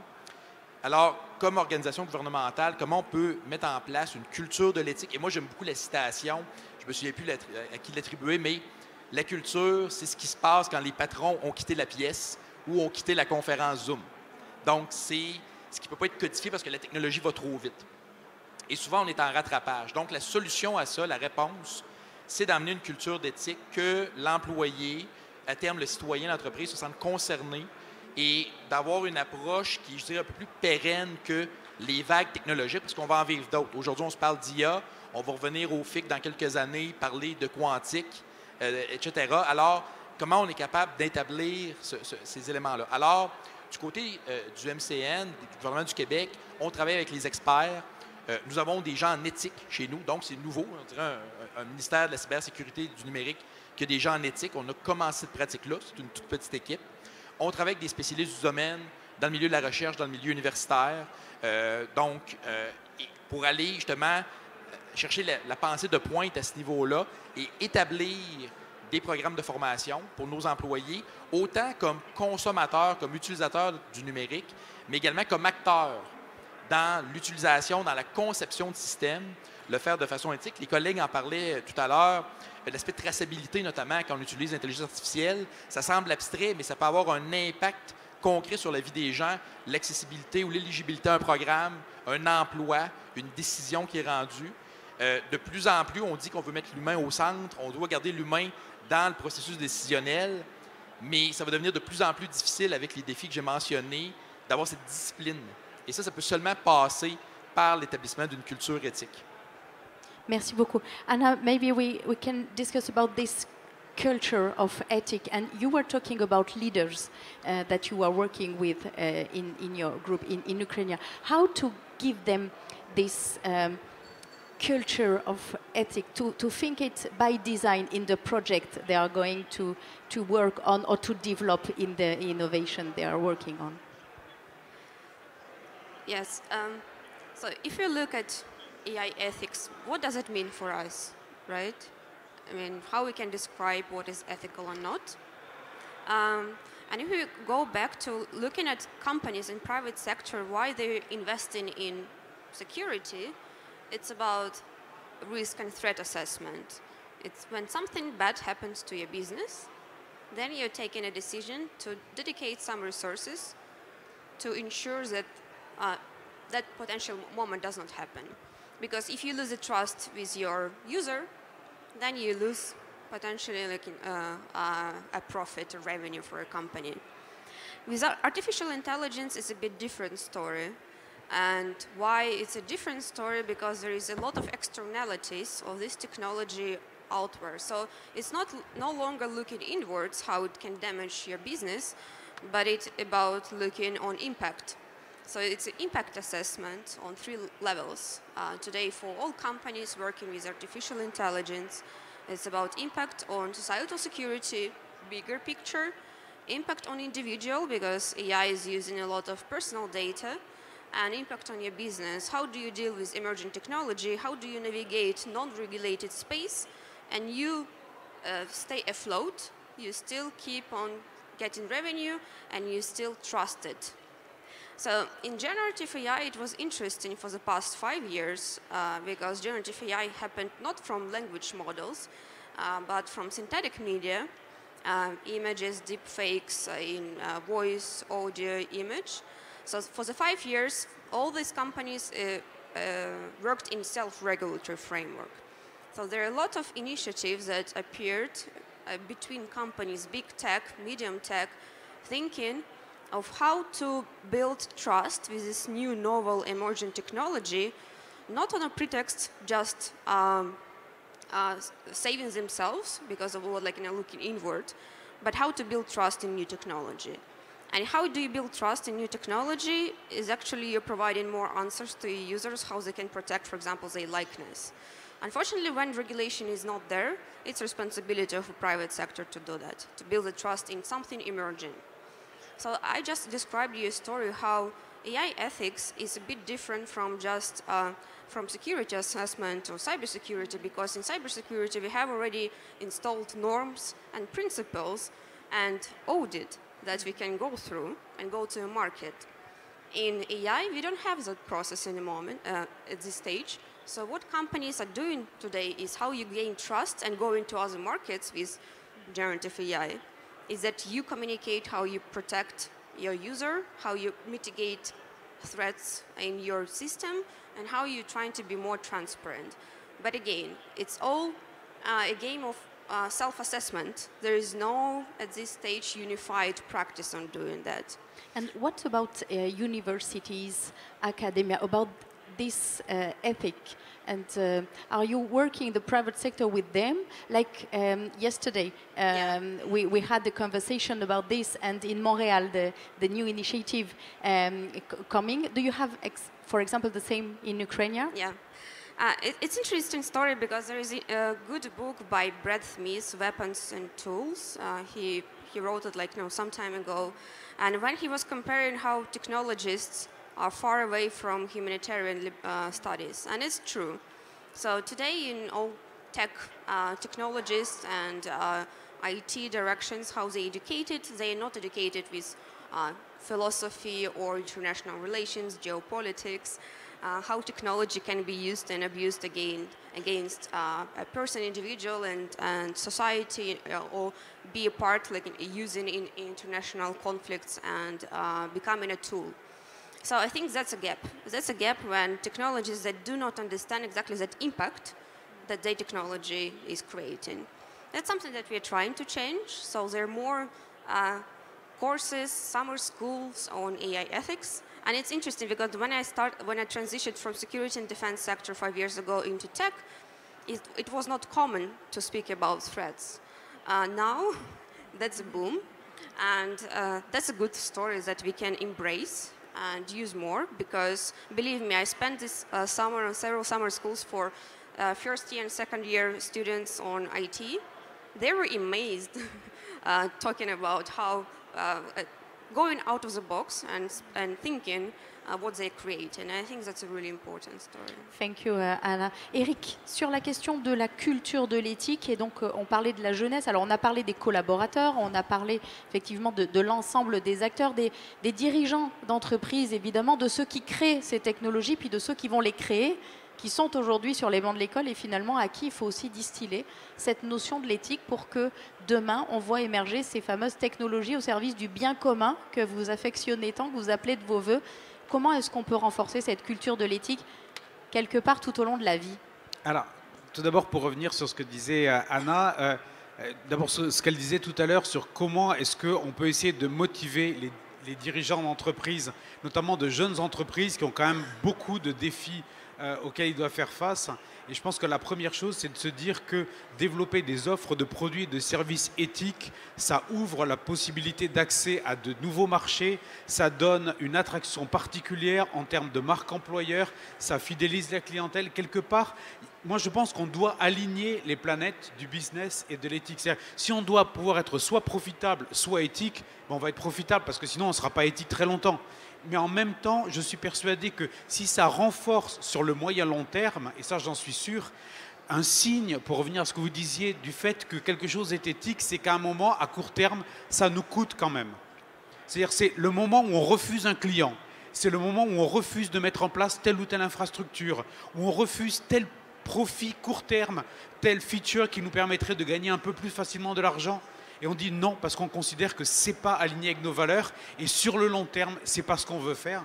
Alors, comme organisation gouvernementale, comment on peut mettre en place une culture de l'éthique? Et moi, j'aime beaucoup la citation, je ne me souviens plus à qui l'attribuer, mais la culture, c'est ce qui se passe quand les patrons ont quitté la pièce ou ont quitté la conférence Zoom. Donc, c'est ce qui ne peut pas être codifié parce que la technologie va trop vite. Et souvent, on est en rattrapage. Donc, la solution à ça, la réponse, c'est d'amener une culture d'éthique que l'employé, à terme, le citoyen, l'entreprise, se sente concerné et d'avoir une approche qui, je dirais, un peu plus pérenne que les vagues technologiques, parce qu'on va en vivre d'autres. Aujourd'hui, on se parle d'IA, on va revenir au FIC dans quelques années, parler de quantique. etc. Alors, comment on est capable d'établir ces éléments-là? Alors, du côté du MCN, du gouvernement du Québec, on travaille avec les experts. Nous avons des gens en éthique chez nous, donc c'est nouveau. On dirait un ministère de la cybersécurité et du numérique qui a des gens en éthique. On a commencé cette pratique-là. C'est une toute petite équipe. On travaille avec des spécialistes du domaine, dans le milieu de la recherche, dans le milieu universitaire. Pour aller justement chercher la pensée de pointe à ce niveau-là et établir des programmes de formation pour nos employés, autant comme consommateurs, comme utilisateurs du numérique, mais également comme acteurs dans l'utilisation, dans la conception de systèmes, le faire de façon éthique. Les collègues en parlaient tout à l'heure, l'aspect de traçabilité notamment quand on utilise l'intelligence artificielle, ça semble abstrait, mais ça peut avoir un impact concret sur la vie des gens, l'accessibilité ou l'éligibilité à un programme, un emploi, une décision qui est rendue. De plus en plus, on dit qu'on veut mettre l'humain au centre, on doit garder l'humain dans le processus décisionnel, mais ça va devenir de plus en plus difficile avec les défis que j'ai mentionnés, d'avoir cette discipline. Et ça peut seulement passer par l'établissement d'une culture éthique. Merci beaucoup. Anna, maybe we can discuss about this culture of ethic. And you were talking about leaders that you are working with in your group in Ukraine. How to give them this culture of ethic, to think it by design in the project they are going to work on or to develop in the innovation they are working on? Yes. So if you look at AI ethics, what does it mean for us, right? I mean, how we can describe what is ethical or not. And if we go back to looking at companies in private sector, why they're investing in security, it's about risk and threat assessment. It's when something bad happens to your business, then you're taking a decision to dedicate some resources to ensure that that potential moment does not happen. Because if you lose the trust with your user, then you lose potentially like a profit or revenue for a company. With artificial intelligence, it's a bit different story. And why it's a different story? Because there is a lot of externalities of this technology outward. So it's no longer looking inwards how it can damage your business, but it's about looking on impact. So it's an impact assessment on 3 levels. Today, for all companies working with artificial intelligence, it's about impact on societal security, bigger picture, impact on individual, because AI is using a lot of personal data, and impact on your business. How do you deal with emerging technology? How do you navigate non-regulated space? And you stay afloat, you still keep on getting revenue, and you still trust it. So in generative AI, it was interesting for the past 5 years because generative AI happened not from language models, but from synthetic media, images, deep fakes in voice, audio, image. So for the 5 years, all these companies worked in self-regulatory framework. So there are a lot of initiatives that appeared between companies, big tech, medium tech, thinking of how to build trust with this new novel emerging technology, not on a pretext just saving themselves because of like looking inward, but how to build trust in new technology. And how do you build trust in new technology is actually you're providing more answers to users, how they can protect, for example, their likeness. Unfortunately, when regulation is not there, it's responsibility of the private sector to do that, to build the trust in something emerging. So I just described you a story how AI ethics is a bit different from just from security assessment or cybersecurity, because in cybersecurity we have already installed norms and principles and audit that we can go through and go to a market. In AI, we don't have that process in the moment at this stage. So what companies are doing today is how you gain trust and go into other markets with generative AI. Is that you communicate how you protect your user, how you mitigate threats in your system, and how you're trying to be more transparent. But again, it's all a game of self-assessment. There is no, at this stage, unified practice on doing that. And what about universities, academia, about this ethic? And are you working the private sector with them? Like yesterday, we had the conversation about this, and in Montreal, the new initiative coming. Do you have, for example, the same in Ukraine? Yeah. It's an interesting story because there is a good book by Brad Smith, Weapons and Tools. He wrote it some time ago. And when he was comparing how technologists are far away from humanitarian studies, and it's true. So today in all tech technologists and IT directions, how they educated, they are not educated with philosophy or international relations, geopolitics, how technology can be used and abused against a person, individual, and society, or be a part, using in international conflicts and becoming a tool. So I think that's a gap. That's a gap when technologies that do not understand exactly that impact that their technology is creating. That's something that we are trying to change. So there are more courses, summer schools on AI ethics. And it's interesting because when I transitioned from security and defense sector 5 years ago into tech, it was not common to speak about threats. Now, that's a boom. And that's a good story that we can embrace and use more, because believe me, I spent this summer on several summer schools for first year and second year students on IT. They were amazed talking about how going out of the box and thinking what they create. And I think that's a really important story. Thank you, Anna. Eric, sur la question de la culture de l'éthique, et donc on parlait de la jeunesse, alors on a parlé des collaborateurs, on a parlé effectivement de l'ensemble des acteurs, des dirigeants d'entreprises, évidemment, de ceux qui créent ces technologies, puis de ceux qui vont les créer, qui sont aujourd'hui sur les bancs de l'école, et finalement à qui il faut aussi distiller cette notion de l'éthique pour que demain on voit émerger ces fameuses technologies au service du bien commun que vous affectionnez tant, que vous appelez de vos voeux. Comment est-ce qu'on peut renforcer cette culture de l'éthique quelque part tout au long de la vie? Alors, tout d'abord, pour revenir sur ce que disait Anna, d'abord ce qu'elle disait tout à l'heure sur comment est-ce qu'on peut essayer de motiver les dirigeants d'entreprises, notamment de jeunes entreprises qui ont quand même beaucoup de défis auxquels ils doivent faire face. Et je pense que la première chose, c'est de se dire que développer des offres de produits et de services éthiques, ça ouvre la possibilité d'accès à de nouveaux marchés, ça donne une attraction particulière en termes de marque employeur, ça fidélise la clientèle. Quelque part, moi je pense qu'on doit aligner les planètes du business et de l'éthique. C'est-à-dire, si on doit pouvoir être soit profitable, soit éthique, on va être profitable parce que sinon on ne sera pas éthique très longtemps. Mais en même temps, je suis persuadé que si ça renforce sur le moyen long terme, et ça j'en suis sûr, un signe, pour revenir à ce que vous disiez, du fait que quelque chose est éthique, c'est qu'à un moment, à court terme, ça nous coûte quand même. C'est-à-dire c'est le moment où on refuse un client, c'est le moment où on refuse de mettre en place telle ou telle infrastructure, où on refuse tel profit court terme, telle feature qui nous permettrait de gagner un peu plus facilement de l'argent. Et on dit non parce qu'on considère que ce n'est pas aligné avec nos valeurs et sur le long terme, ce n'est pas ce qu'on veut faire.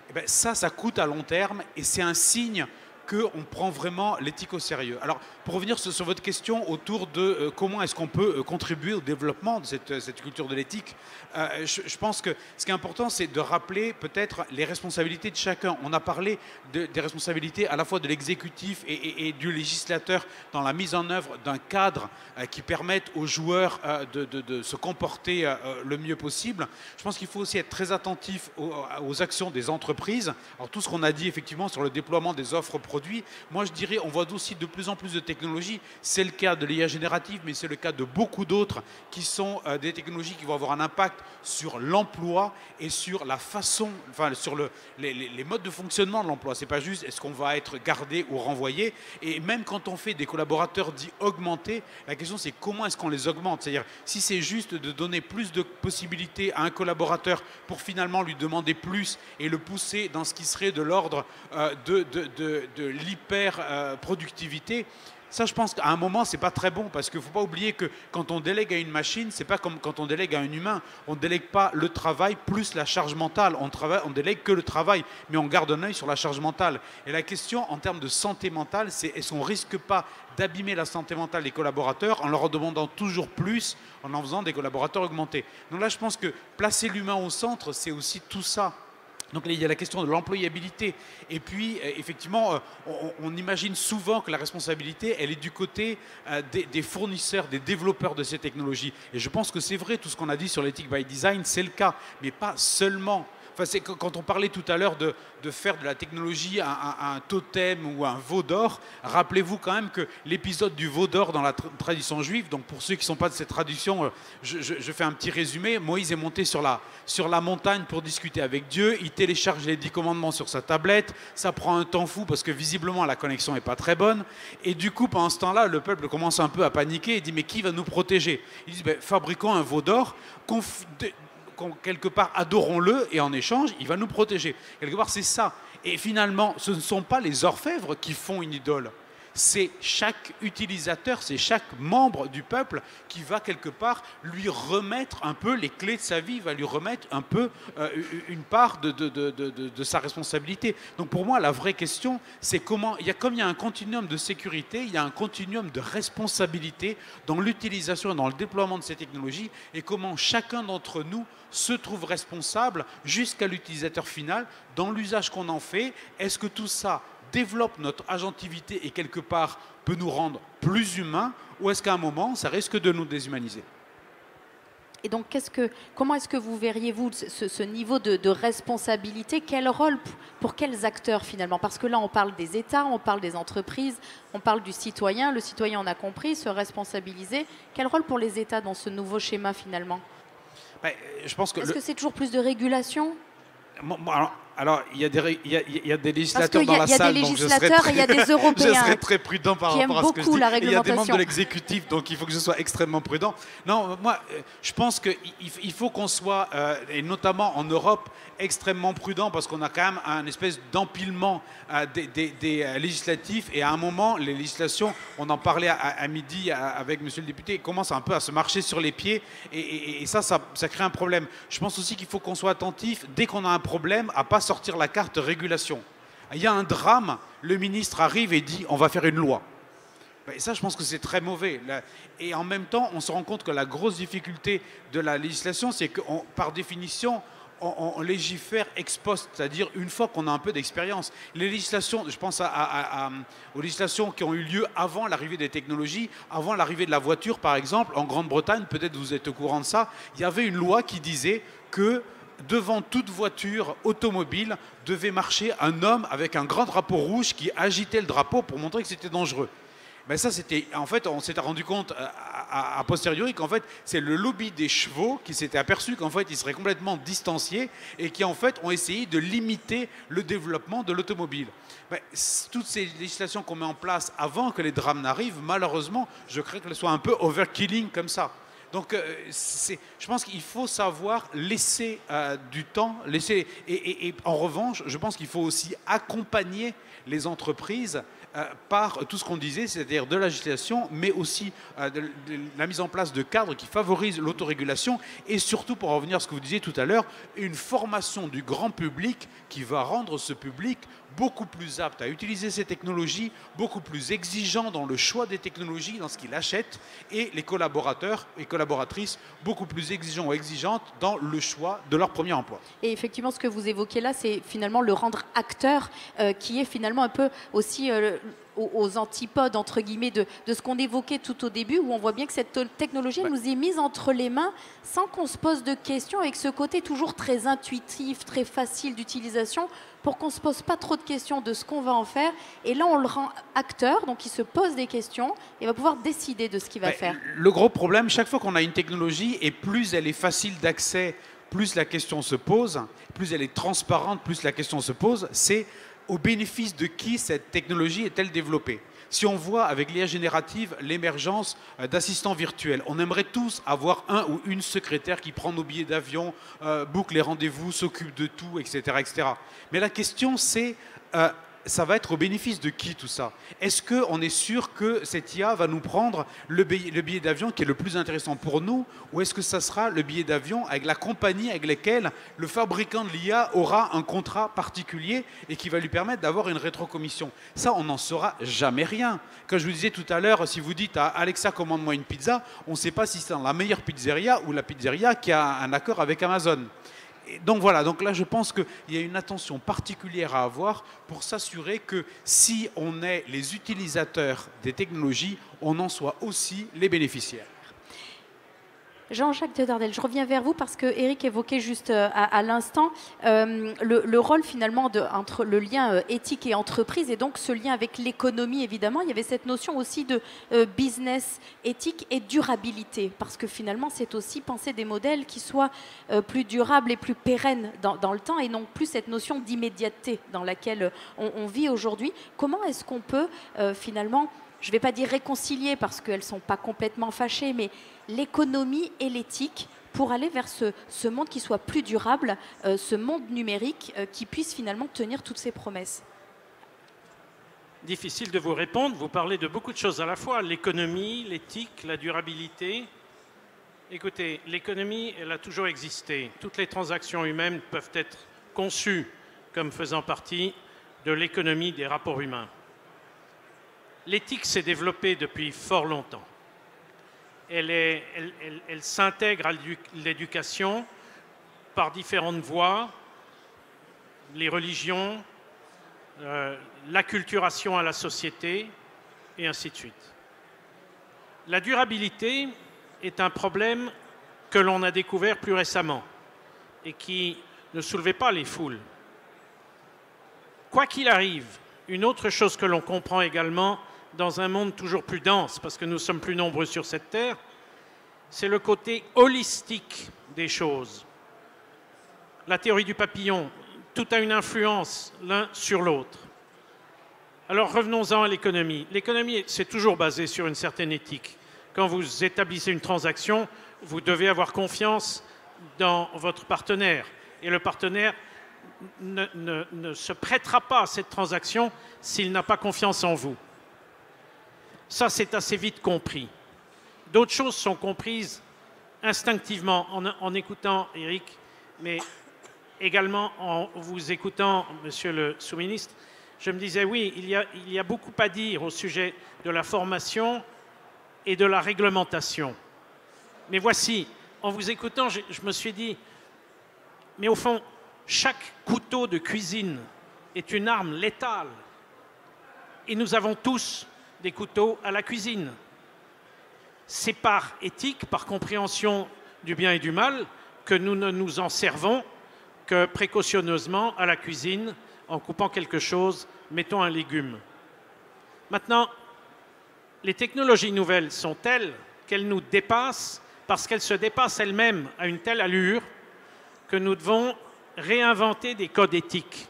Et bien ça coûte à long terme et c'est un signe qu'on prend vraiment l'éthique au sérieux. Alors, pour revenir sur votre question autour de comment est-ce qu'on peut contribuer au développement de cette culture de l'éthique, je pense que ce qui est important, c'est de rappeler peut-être les responsabilités de chacun. On a parlé des responsabilités à la fois de l'exécutif et du législateur dans la mise en œuvre d'un cadre qui permette aux joueurs de se comporter le mieux possible. Je pense qu'il faut aussi être très attentif aux actions des entreprises. Alors, tout ce qu'on a dit effectivement sur le déploiement des offres produits, moi je dirais on voit aussi de plus en plus de technologies. C'est le cas de l'IA générative, mais c'est le cas de beaucoup d'autres qui sont des technologies qui vont avoir un impact sur l'emploi et sur la façon, enfin sur les modes de fonctionnement de l'emploi. C'est pas juste est-ce qu'on va être gardé ou renvoyé. Et même quand on fait des collaborateurs dits augmentés, la question c'est comment est-ce qu'on les augmente. C'est-à-dire si c'est juste de donner plus de possibilités à un collaborateur pour finalement lui demander plus et le pousser dans ce qui serait de l'ordre de l'hyper-productivité, ça, je pense qu'à un moment, c'est pas très bon parce qu'il ne faut pas oublier que quand on délègue à une machine, c'est pas comme quand on délègue à un humain. On ne délègue pas le travail plus la charge mentale. On délègue que le travail, mais on garde un œil sur la charge mentale. Et la question en termes de santé mentale, c'est est-ce qu'on ne risque pas d'abîmer la santé mentale des collaborateurs en leur demandant toujours plus, en faisant des collaborateurs augmentés. Donc là, je pense que placer l'humain au centre, c'est aussi tout ça. Donc il y a la question de l'employabilité. Et puis, effectivement, on imagine souvent que la responsabilité, elle est du côté des fournisseurs, des développeurs de ces technologies. Et je pense que c'est vrai, tout ce qu'on a dit sur l'éthique by design, c'est le cas, mais pas seulement. Enfin, c'est quand on parlait tout à l'heure de faire de la technologie un totem ou un veau d'or, rappelez-vous quand même que l'épisode du veau d'or dans la tradition juive, donc pour ceux qui ne sont pas de cette tradition, je fais un petit résumé. Moïse est monté sur la montagne pour discuter avec Dieu, il télécharge les 10 commandements sur sa tablette, ça prend un temps fou parce que visiblement la connexion n'est pas très bonne, et du coup pendant ce temps-là, le peuple commence un peu à paniquer et dit mais qui va nous protéger? Ils disent ben, fabriquons un veau d'or, quelque part, adorons-le et en échange, il va nous protéger. Quelque part, c'est ça. Et finalement, ce ne sont pas les orfèvres qui font une idole. C'est chaque utilisateur, c'est chaque membre du peuple qui va quelque part lui remettre un peu les clés de sa vie, va lui remettre un peu une part de sa responsabilité. Donc pour moi, la vraie question, c'est comme il y a un continuum de sécurité, il y a un continuum de responsabilité dans l'utilisation et dans le déploiement de ces technologies, et comment chacun d'entre nous se trouve responsable jusqu'à l'utilisateur final dans l'usage qu'on en fait. Est-ce que tout ça développe notre agentivité et quelque part peut nous rendre plus humains, ou est-ce qu'à un moment, ça risque de nous déshumaniser? Et donc, comment est-ce que vous verriez-vous ce niveau de responsabilité? Quel rôle pour quels acteurs finalement? Parce que là, on parle des États, on parle des entreprises, on parle du citoyen. Le citoyen, on a compris, se responsabiliser. Quel rôle pour les États dans ce nouveau schéma finalement? Je pense que est-ce que c'est toujours plus de régulation? Alors, il y a des législateurs dans la salle, donc je serais très prudent par rapport à ce que je dis. Il y a des membres de l'exécutif, donc il faut que je sois extrêmement prudent. Non, moi, je pense qu'il faut qu'on soit, et notamment en Europe, extrêmement prudent, parce qu'on a quand même un espèce d'empilement des législatifs, et à un moment, les législations, on en parlait à midi avec monsieur le député, commencent un peu à se marcher sur les pieds, et ça crée un problème. Je pense aussi qu'il faut qu'on soit attentif, dès qu'on a un problème, à ne pas sortir la carte régulation. Il y a un drame, le ministre arrive et dit on va faire une loi. Et ça, je pense que c'est très mauvais. Et en même temps, on se rend compte que la grosse difficulté de la législation, c'est que par définition, on légifère ex post, c'est-à-dire une fois qu'on a un peu d'expérience. Les législations, je pense aux législations qui ont eu lieu avant l'arrivée des technologies, avant l'arrivée de la voiture, par exemple, en Grande-Bretagne, peut-être vous êtes au courant de ça, il y avait une loi qui disait que devant toute voiture automobile devait marcher un homme avec un grand drapeau rouge qui agitait le drapeau pour montrer que c'était dangereux. Mais ça, en fait, on s'était rendu compte a posteriori qu'en fait, c'est le lobby des chevaux qui s'était aperçu qu'en fait, ils seraient complètement distanciés et qui, en fait, ont essayé de limiter le développement de l'automobile. Toutes ces législations qu'on met en place avant que les drames n'arrivent, malheureusement, je crains qu'elles soient un peu overkilling comme ça. Donc, je pense qu'il faut savoir laisser du temps, et en revanche, je pense qu'il faut aussi accompagner les entreprises par tout ce qu'on disait, c'est-à-dire de la législation, mais aussi de la mise en place de cadres qui favorisent l'autorégulation, et surtout, pour revenir à ce que vous disiez tout à l'heure, une formation du grand public qui va rendre ce public beaucoup plus apte à utiliser ces technologies, beaucoup plus exigeant dans le choix des technologies, dans ce qu'il achète, et les collaborateurs et collaboratrices beaucoup plus exigeants ou exigeantes dans le choix de leur premier emploi. Et effectivement, ce que vous évoquez là, c'est finalement le rendre acteur, qui est finalement un peu aussi aux antipodes, entre guillemets, de ce qu'on évoquait tout au début, où on voit bien que cette technologie elle nous est mise entre les mains sans qu'on se pose de questions, avec ce côté toujours très intuitif, très facile d'utilisation, pour qu'on ne se pose pas trop de questions de ce qu'on va en faire. Et là, on le rend acteur, donc il se pose des questions et va pouvoir décider de ce qu'il va faire. Le gros problème, chaque fois qu'on a une technologie, et plus elle est facile d'accès, plus la question se pose, plus elle est transparente, plus la question se pose, c'est au bénéfice de qui cette technologie est-elle développée? Si on voit avec l'IA générative l'émergence d'assistants virtuels, on aimerait tous avoir un ou une secrétaire qui prend nos billets d'avion, boucle les rendez-vous, s'occupe de tout, etc., etc. Mais la question, c'est ça va être au bénéfice de qui tout ça? Est-ce qu'on est sûr que cette IA va nous prendre le billet d'avion qui est le plus intéressant pour nous, ou est-ce que ça sera le billet d'avion avec la compagnie avec laquelle le fabricant de l'IA aura un contrat particulier et qui va lui permettre d'avoir une rétrocommission? Ça, on n'en saura jamais rien. Comme je vous disais tout à l'heure, si vous dites à Alexa, commande-moi une pizza, on ne sait pas si c'est dans la meilleure pizzeria ou la pizzeria qui a un accord avec Amazon. Et donc voilà, donc là je pense qu'il y a une attention particulière à avoir pour s'assurer que si on est les utilisateurs des technologies, on en soit aussi les bénéficiaires. Jean-Jacques Dedardel, je reviens vers vous parce que Eric évoquait juste à l'instant le rôle finalement entre le lien éthique et entreprise et donc ce lien avec l'économie évidemment. Il y avait cette notion aussi de business éthique et durabilité parce que finalement c'est aussi penser des modèles qui soient plus durables et plus pérennes dans le temps et non plus cette notion d'immédiateté dans laquelle on vit aujourd'hui. Comment est-ce qu'on peut finalement, je ne vais pas dire réconcilier parce qu'elles ne sont pas complètement fâchées, mais l'économie et l'éthique pour aller vers ce monde qui soit plus durable, ce monde numérique qui puisse finalement tenir toutes ses promesses? Difficile de vous répondre, vous parlez de beaucoup de choses à la fois, l'économie, l'éthique, la durabilité. Écoutez, l'économie, elle a toujours existé. Toutes les transactions humaines peuvent être conçues comme faisant partie de l'économie des rapports humains. L'éthique s'est développée depuis fort longtemps. Elle s'intègre à l'éducation par différentes voies, les religions, l'acculturation à la société, et ainsi de suite. La durabilité est un problème que l'on a découvert plus récemment et qui ne soulevait pas les foules. Quoi qu'il arrive, une autre chose que l'on comprend également dans un monde toujours plus dense, parce que nous sommes plus nombreux sur cette terre, c'est le côté holistique des choses. La théorie du papillon, tout a une influence l'un sur l'autre. Alors revenons-en à l'économie. L'économie, c'est toujours basé sur une certaine éthique. Quand vous établissez une transaction, vous devez avoir confiance dans votre partenaire. Et le partenaire ne se prêtera pas à cette transaction s'il n'a pas confiance en vous. Ça, c'est assez vite compris. D'autres choses sont comprises instinctivement en écoutant Eric, mais également en vous écoutant, monsieur le sous-ministre. Je me disais, oui, il y a beaucoup à dire au sujet de la formation et de la réglementation. Mais voici, en vous écoutant, je me suis dit, mais au fond, chaque couteau de cuisine est une arme létale. Et nous avons tous des couteaux à la cuisine. C'est par éthique, par compréhension du bien et du mal, que nous ne nous en servons que précautionneusement à la cuisine, en coupant quelque chose, mettons un légume. Maintenant, les technologies nouvelles sont telles qu'elles nous dépassent, parce qu'elles se dépassent elles-mêmes à une telle allure que nous devons réinventer des codes éthiques.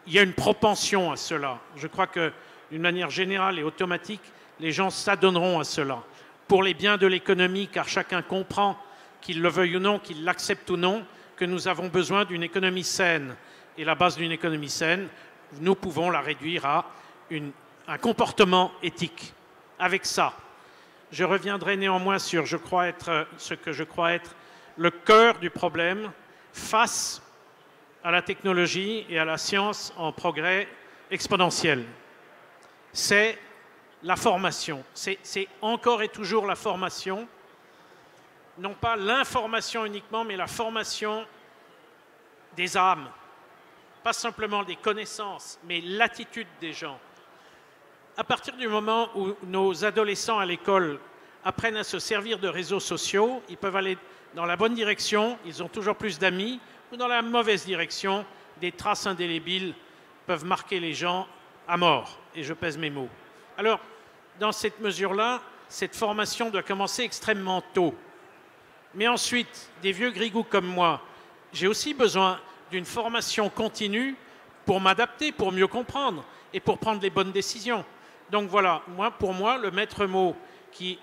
Il y a une propension à cela. Je crois que d'une manière générale et automatique, les gens s'adonneront à cela. Pour les biens de l'économie, car chacun comprend, qu'il le veuille ou non, qu'il l'accepte ou non, que nous avons besoin d'une économie saine. Et la base d'une économie saine, nous pouvons la réduire à un comportement éthique. Avec ça, je reviendrai néanmoins sur ce que je crois être le cœur du problème face à la technologie et à la science en progrès exponentiel. C'est la formation. C'est encore et toujours la formation, non pas l'information uniquement, mais la formation des âmes. Pas simplement des connaissances, mais l'attitude des gens. À partir du moment où nos adolescents à l'école apprennent à se servir de réseaux sociaux, ils peuvent aller dans la bonne direction, ils ont toujours plus d'amis, ou dans la mauvaise direction, des traces indélébiles peuvent marquer les gens à mort, et je pèse mes mots. Alors, dans cette mesure-là, cette formation doit commencer extrêmement tôt. Mais ensuite, des vieux grigous comme moi, j'ai aussi besoin d'une formation continue pour m'adapter, pour mieux comprendre et pour prendre les bonnes décisions. Donc voilà, pour moi, le maître mot qui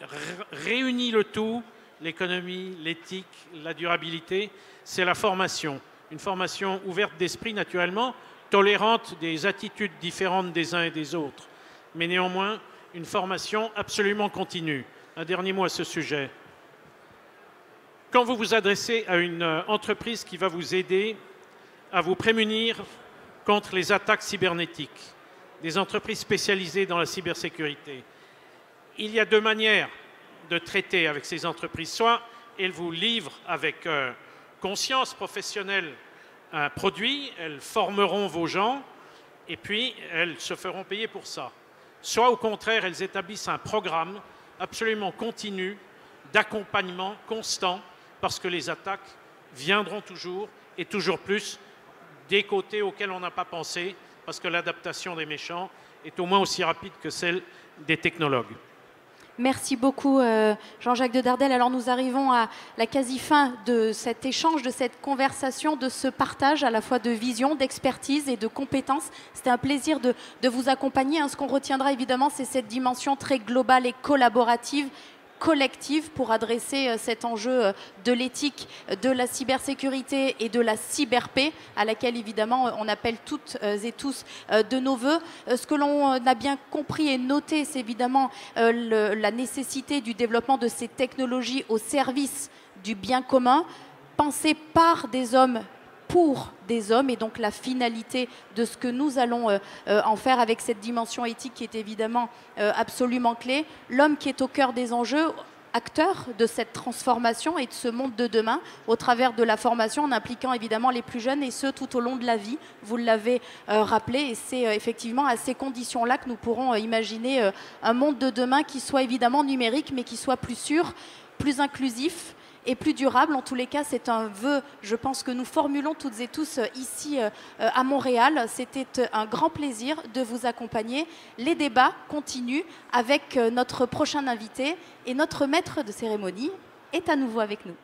réunit le tout, l'économie, l'éthique, la durabilité, c'est la formation. Une formation ouverte d'esprit, naturellement, tolérante des attitudes différentes des uns et des autres, mais néanmoins une formation absolument continue. Un dernier mot à ce sujet. Quand vous vous adressez à une entreprise qui va vous aider à vous prémunir contre les attaques cybernétiques, des entreprises spécialisées dans la cybersécurité, il y a deux manières de traiter avec ces entreprises. Soit elles vous livrent avec conscience professionnelle un produit, elles formeront vos gens et puis elles se feront payer pour ça. Soit au contraire, elles établissent un programme absolument continu d'accompagnement constant parce que les attaques viendront toujours et toujours plus des côtés auxquels on n'a pas pensé parce que l'adaptation des méchants est au moins aussi rapide que celle des technologues. Merci beaucoup Jean-Jacques de Dardel. Alors nous arrivons à la quasi-fin de cet échange, de cette conversation, de ce partage à la fois de vision, d'expertise et de compétences. C'était un plaisir de vous accompagner. Ce qu'on retiendra évidemment, c'est cette dimension très globale et collaborative, collective pour adresser cet enjeu de l'éthique, de la cybersécurité et de la cyberpaix à laquelle évidemment on appelle toutes et tous de nos voeux. Ce que l'on a bien compris et noté, c'est évidemment la nécessité du développement de ces technologies au service du bien commun, pensées par des hommes pour des hommes, et donc la finalité de ce que nous allons en faire avec cette dimension éthique qui est évidemment absolument clé. L'homme qui est au cœur des enjeux, acteur de cette transformation et de ce monde de demain au travers de la formation en impliquant évidemment les plus jeunes et ceux tout au long de la vie, vous l'avez rappelé, et c'est effectivement à ces conditions-là que nous pourrons imaginer un monde de demain qui soit évidemment numérique mais qui soit plus sûr, plus inclusif et plus durable. En tous les cas, c'est un vœu, je pense, que nous formulons toutes et tous ici à Montréal. C'était un grand plaisir de vous accompagner. Les débats continuent avec notre prochain invité et notre maître de cérémonie est à nouveau avec nous.